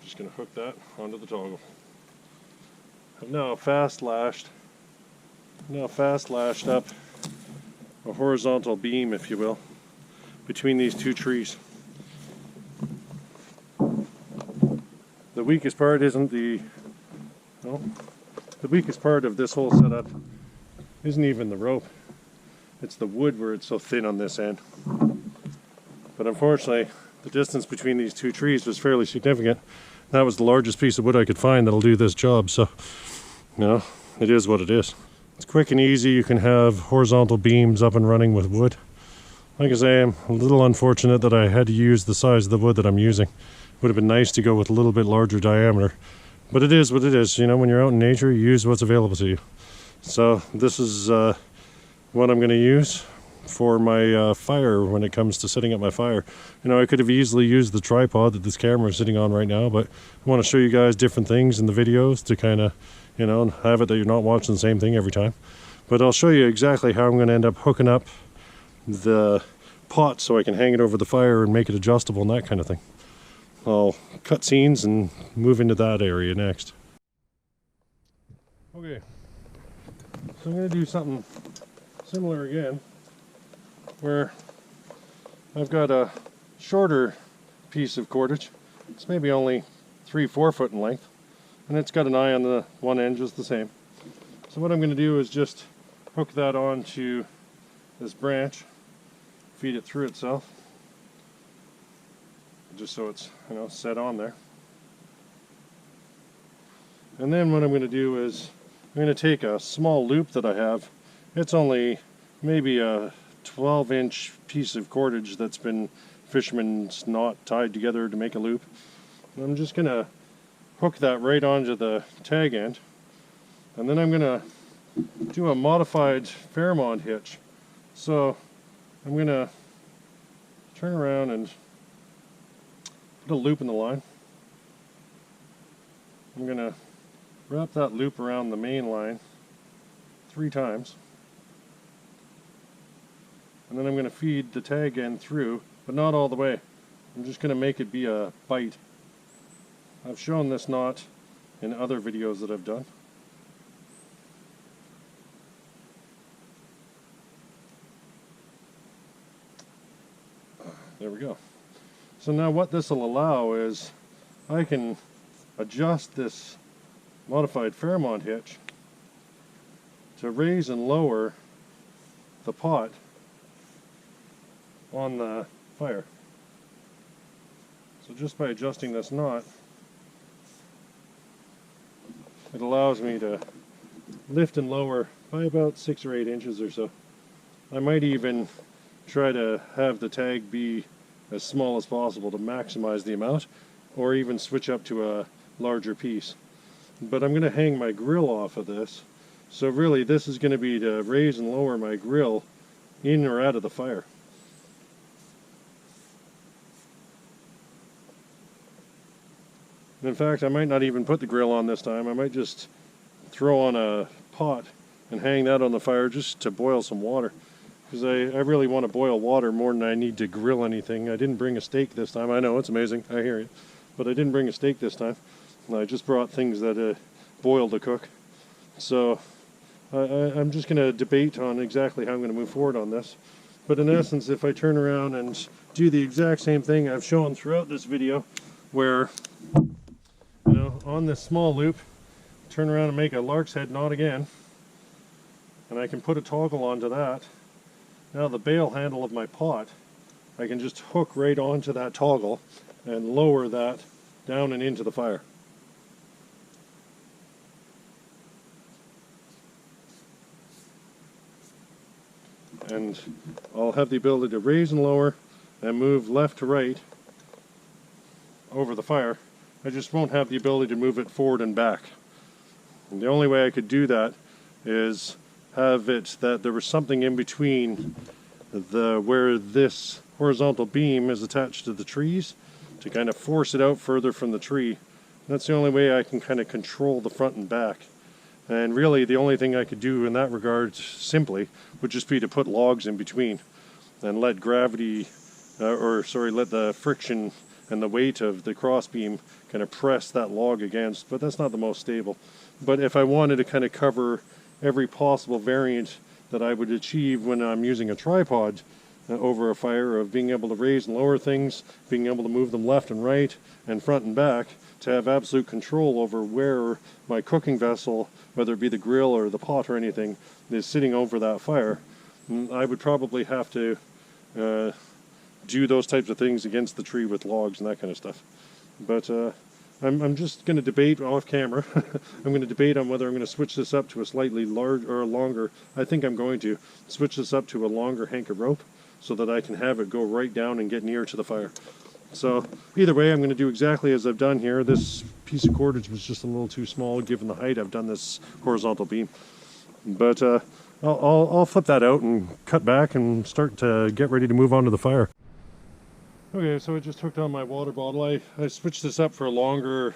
Just going to hook that onto the toggle. I've now fast lashed up a horizontal beam, if you will, between these two trees. The weakest part isn't the weakest part of this whole setup isn't even the rope. It's the wood where it's so thin on this end. But unfortunately, the distance between these two trees was fairly significant. That was the largest piece of wood I could find that'll do this job, so you know, it is what it is. It's quick and easy. You can have horizontal beams up and running with wood. Like I say, I'm a little unfortunate that I had to use the size of the wood that I'm using. Would have been nice to go with a little bit larger diameter, but it is what it is. You know, when you're out in nature, you use what's available to you. So this is what I'm going to use for my fire when it comes to setting up my fire. You know, I could have easily used the tripod that this camera is sitting on right now, but I want to show you guys different things in the videos to kind of, you know, have it that you're not watching the same thing every time. But I'll show you exactly how I'm going to end up hooking up the pot so I can hang it over the fire and make it adjustable and that kind of thing. I'll cut scenes and move into that area next. Okay, so I'm going to do something similar again, where I've got a shorter piece of cordage. It's maybe only 3-4 foot in length, and it's got an eye on the one end just the same. So what I'm going to do is just hook that onto this branch, feed it through itself, just so it's, you know, set on there. And then what I'm going to do is I'm going to take a small loop that I have. It's only maybe a 12-inch piece of cordage that's been fisherman's knot tied together to make a loop. And I'm just going to hook that right onto the tag end, and then I'm going to do a modified Fairmont hitch. So I'm going to turn around and put a loop in the line. I'm going to wrap that loop around the main line 3 times. And then I'm going to feed the tag end through, but not all the way. I'm just going to make it be a bite. I've shown this knot in other videos that I've done. There we go. So now what this will allow is I can adjust this modified Fairmont hitch to raise and lower the pot on the fire. So just by adjusting this knot, it allows me to lift and lower by about 6 or 8 inches or so. I might even try to have the tag be as small as possible to maximize the amount, or even switch up to a larger piece. But I'm going to hang my grill off of this, so really this is going to be to raise and lower my grill in or out of the fire. In fact, I might not even put the grill on this time. I might just throw on a pot and hang that on the fire just to boil some water, because I really want to boil water more than I need to grill anything. I didn't bring a steak this time. I know, it's amazing, I hear you, but I didn't bring a steak this time. I just brought things that boil to cook. So I'm just going to debate on exactly how I'm going to move forward on this. But in essence, if I turn around and do the exact same thing I've shown throughout this video, where, you know, on this small loop, turn around and make a lark's head knot again, and I can put a toggle onto that. Now the bail handle of my pot, I can just hook right onto that toggle and lower that down and into the fire. And I'll have the ability to raise and lower and move left to right over the fire. I just won't have the ability to move it forward and back. And the only way I could do that is have it that there was something in between where this horizontal beam is attached to the trees to kind of force it out further from the tree. That's the only way I can kind of control the front and back. And really the only thing I could do in that regard simply would just be to put logs in between and let gravity, let the friction and the weight of the crossbeam kind of press that log against, but that's not the most stable. But if I wanted to kind of cover every possible variant that I would achieve when I'm using a tripod over a fire, of being able to raise and lower things, being able to move them left and right and front and back, to have absolute control over where my cooking vessel, whether it be the grill or the pot or anything, is sitting over that fire, I would probably have to do those types of things against the tree with logs and that kind of stuff. But I'm just going to debate off camera. I'm going to debate on whether I'm going to switch this up to a slightly larger or longer. I think I'm going to switch this up to a longer hank of rope so that I can have it go right down and get near to the fire. So either way, I'm going to do exactly as I've done here. This piece of cordage was just a little too small given the height I've done this horizontal beam. But I'll flip that out and cut back and start to get ready to move on to the fire. Okay, so I just hooked on my water bottle. I switched this up for a longer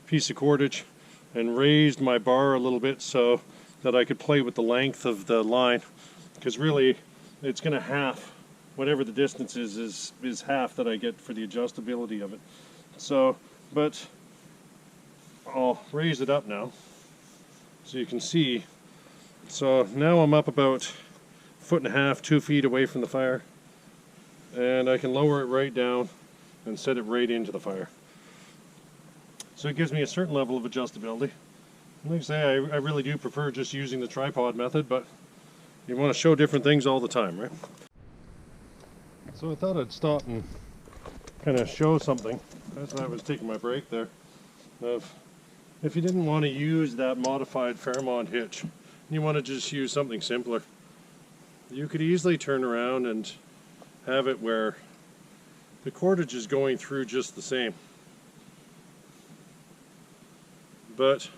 piece of cordage and raised my bar a little bit so that I could play with the length of the line, because really it's going to half whatever the distance is half that I get for the adjustability of it. So, but I'll raise it up now so you can see. So now I'm up about 1.5 feet, 2 feet away from the fire, and I can lower it right down and set it right into the fire. So it gives me a certain level of adjustability. Like I say, I really do prefer just using the tripod method, but you want to show different things all the time, right? So I thought I'd stop and kind of show something. That's why I was taking my break there. If you didn't want to use that modified Fairmont hitch, and you want to just use something simpler, you could easily turn around and have it where the cordage is going through just the same. But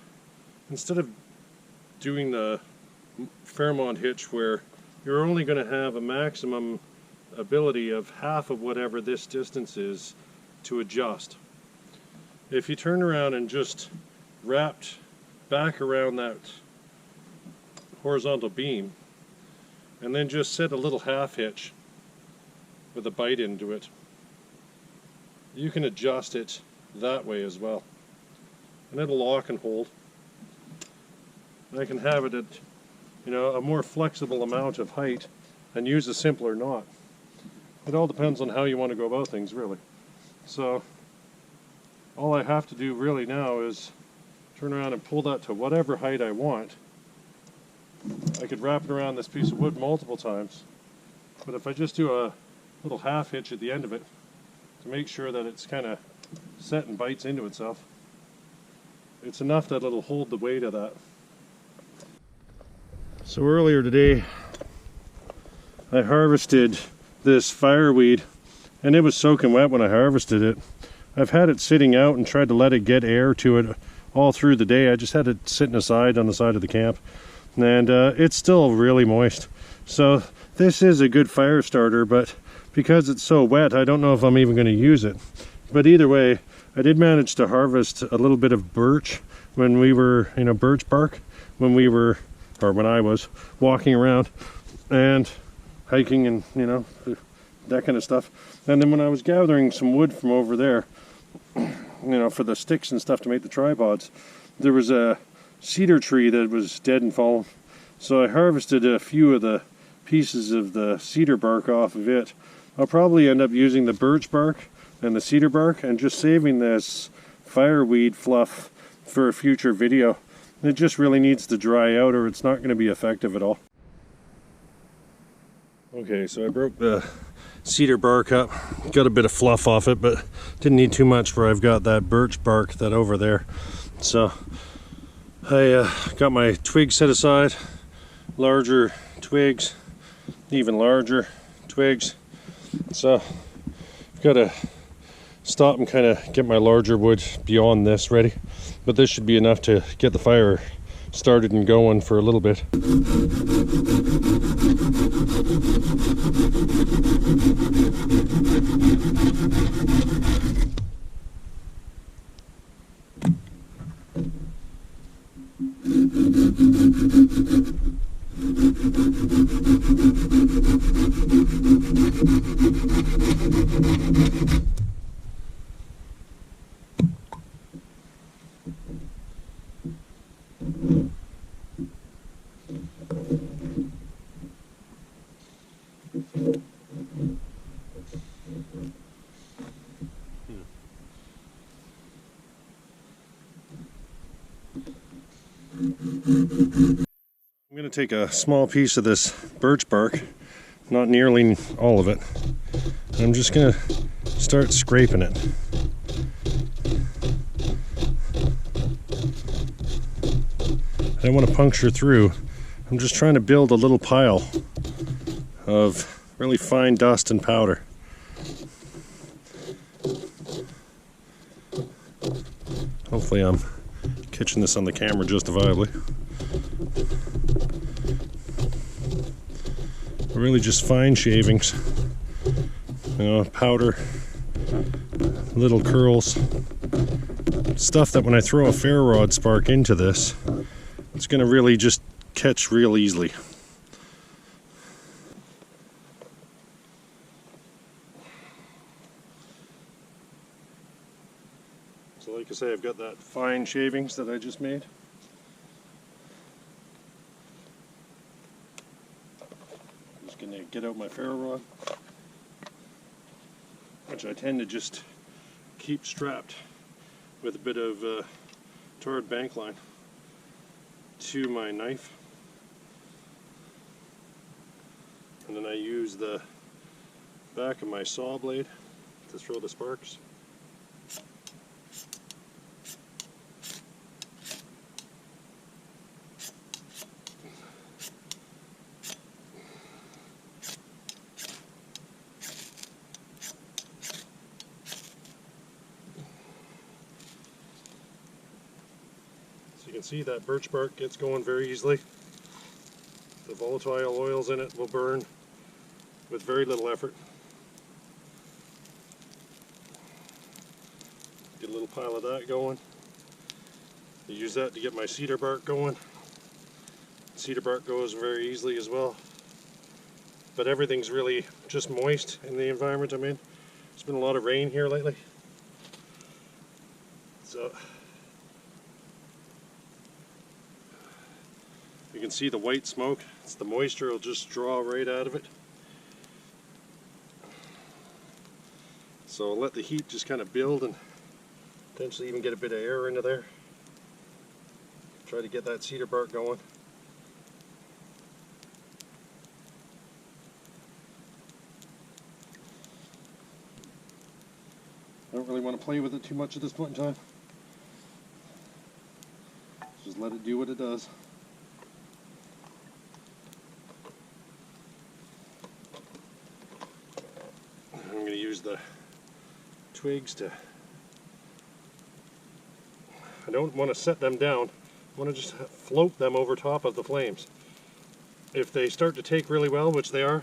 instead of doing the Fairmont hitch where you're only going to have a maximum ability of half of whatever this distance is to adjust, if you turn around and just wrapped back around that horizontal beam and then just set a little half hitch with a bite into it, you can adjust it that way as well, and it'll lock and hold. And I can have it at, you know, a more flexible amount of height and use a simpler knot. It all depends on how you want to go about things, really. So all I have to do really now is turn around and pull that to whatever height I want. I could wrap it around this piece of wood multiple times, but if I just do a little half hitch at the end of it to make sure that it's kind of set and bites into itself. It's enough that it'll hold the weight of that. So earlier today I harvested this fireweed and it was soaking wet when I harvested it. I've had it sitting out and tried to let it get air to it all through the day. I just had it sitting aside on the side of the camp, and it's still really moist. So this is a good fire starter, but because it's so wet, I don't know if I'm even going to use it. But either way, I did manage to harvest a little bit of birch when we were, birch bark, when I was walking around and hiking and, that kind of stuff. And then when I was gathering some wood from over there, for the sticks and stuff to make the tripods, there was a cedar tree that was dead and fallen. So I harvested a few of the pieces of the cedar bark off of it. I'll probably end up using the birch bark and the cedar bark and just saving this fireweed fluff for a future video. It just really needs to dry out or it's not going to be effective at all. Okay, so I broke the cedar bark up, got a bit of fluff off it, but didn't need too much where I've got that birch bark that over there. So I got my twigs set aside, larger twigs, even larger twigs. So I've got to stop and kind of get my larger wood beyond this ready, but this should be enough to get the fire started and going for a little bit. I'm going to take a small piece of this birch bark, not nearly all of it, and I'm just going to start scraping it. I don't want to puncture through. I'm just trying to build a little pile of really fine dust and powder. Hopefully I'm catching this on the camera justifiably. Really just fine shavings, powder, little curls, stuff that when I throw a ferro rod spark into this, it's going to really just catch real easily. So like I say, I've got that fine shavings that I just made. Going to get out my ferro rod, which I tend to just keep strapped with a bit of tarred bank line to my knife, and then I use the back of my saw blade to throw the sparks. You can see that birch bark gets going very easily. The volatile oils in it will burn with very little effort. Get a little pile of that going. I use that to get my cedar bark going. Cedar bark goes very easily as well. But everything's really just moist in the environment I'm in. There's been a lot of rain here lately. So you can see the white smoke. It's the moisture will just draw right out of it. So I'll let the heat just kind of build and potentially even get a bit of air into there. Try to get that cedar bark going. I don't don't really want to play with it too much at this point in time. Just let it do what it does. I'm going to use the twigs to... I don't want to set them down. I want to just float them over top of the flames. If they start to take really well, which they are,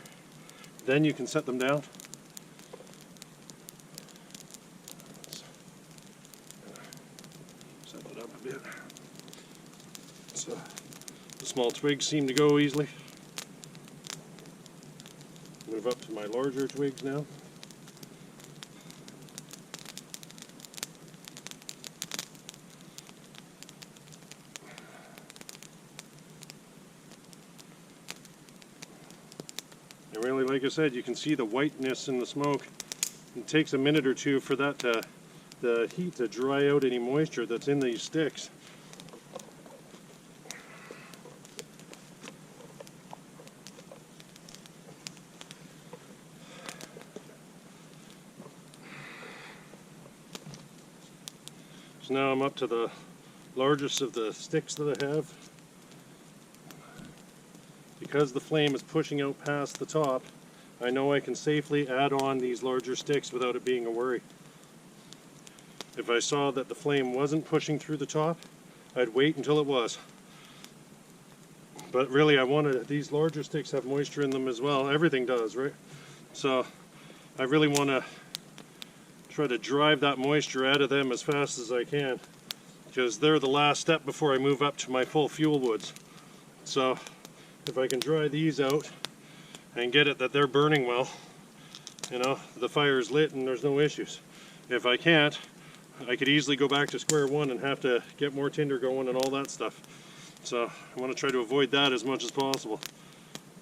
then you can set them down. Set it up a bit. So the small twigs seem to go easily. Move up to my larger twigs now. And really, like I said, you can see the whiteness in the smoke. It takes a minute or two for that the heat to dry out any moisture that's in these sticks. So now I'm up to the largest of the sticks that I have. Because the flame is pushing out past the top, I know I can safely add on these larger sticks without it being a worry. If I saw that the flame wasn't pushing through the top, I'd wait until it was. But really, I wanted these larger sticks have moisture in them as well. Everything does, right? So I really want to try to drive that moisture out of them as fast as I can, because they're the last step before I move up to my full fuel woods. So if I can dry these out and get it that they're burning well, you know, the fire is lit and there's no issues. If I can't, I could easily go back to square one and have to get more tinder going and all that stuff. So I want to try to avoid that as much as possible.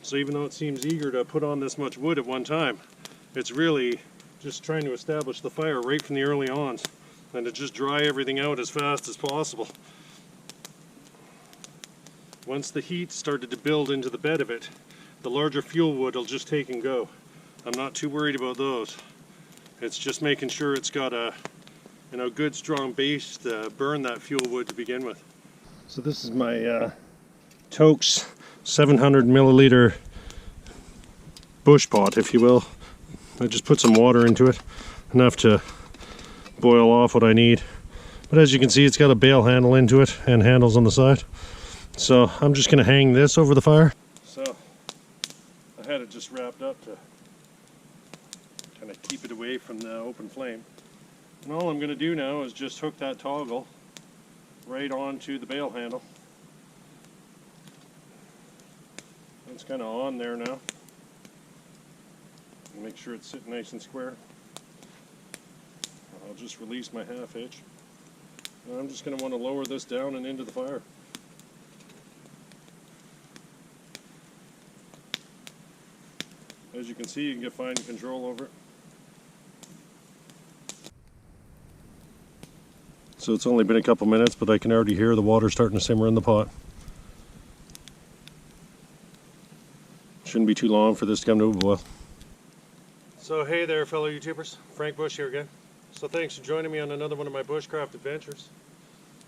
So even though it seems eager to put on this much wood at one time, it's really just trying to establish the fire right from the early ons and to just dry everything out as fast as possible. Once the heat started to build into the bed of it, the larger fuel wood will just take and go. I'm not too worried about those. It's just making sure it's got a good strong base to burn that fuel wood to begin with. So this is my Toke's 700 milliliter bush pot, if you will. I just put some water into it, enough to boil off what I need. But as you can see, it's got a bail handle into it and handles on the side. So I'm just going to hang this over the fire. So I had it just wrapped up to kind of keep it away from the open flame. And all I'm going to do now is just hook that toggle right onto the bail handle. It's kind of on there now. Make sure it's sitting nice and square. I'll just release my half hitch. And I'm just going to want to lower this down and into the fire. As you can see, you can get fine control over it. So it's only been a couple minutes, but I can already hear the water starting to simmer in the pot. Shouldn't be too long for this to come to a boil. So hey there, fellow YouTubers, Frank Bush here again. So thanks for joining me on another one of my bushcraft adventures.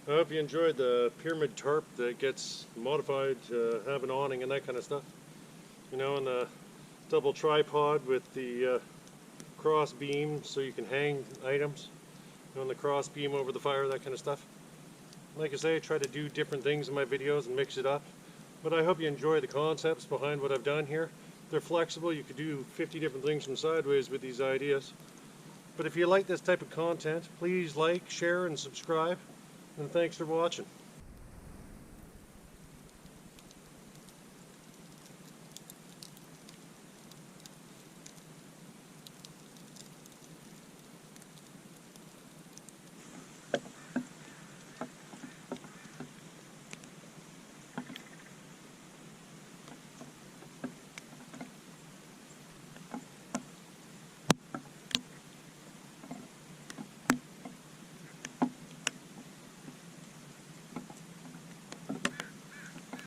I hope you enjoyed the pyramid tarp that gets modified to have an awning and that kind of stuff. You know, and the double tripod with the cross beam so you can hang items. You know, and the cross beam over the fire, that kind of stuff. Like I say, I try to do different things in my videos and mix it up. But I hope you enjoy the concepts behind what I've done here. They're flexible. You could do 50 different things from sideways with these ideas. But if you like this type of content, please like, share, and subscribe. And thanks for watching.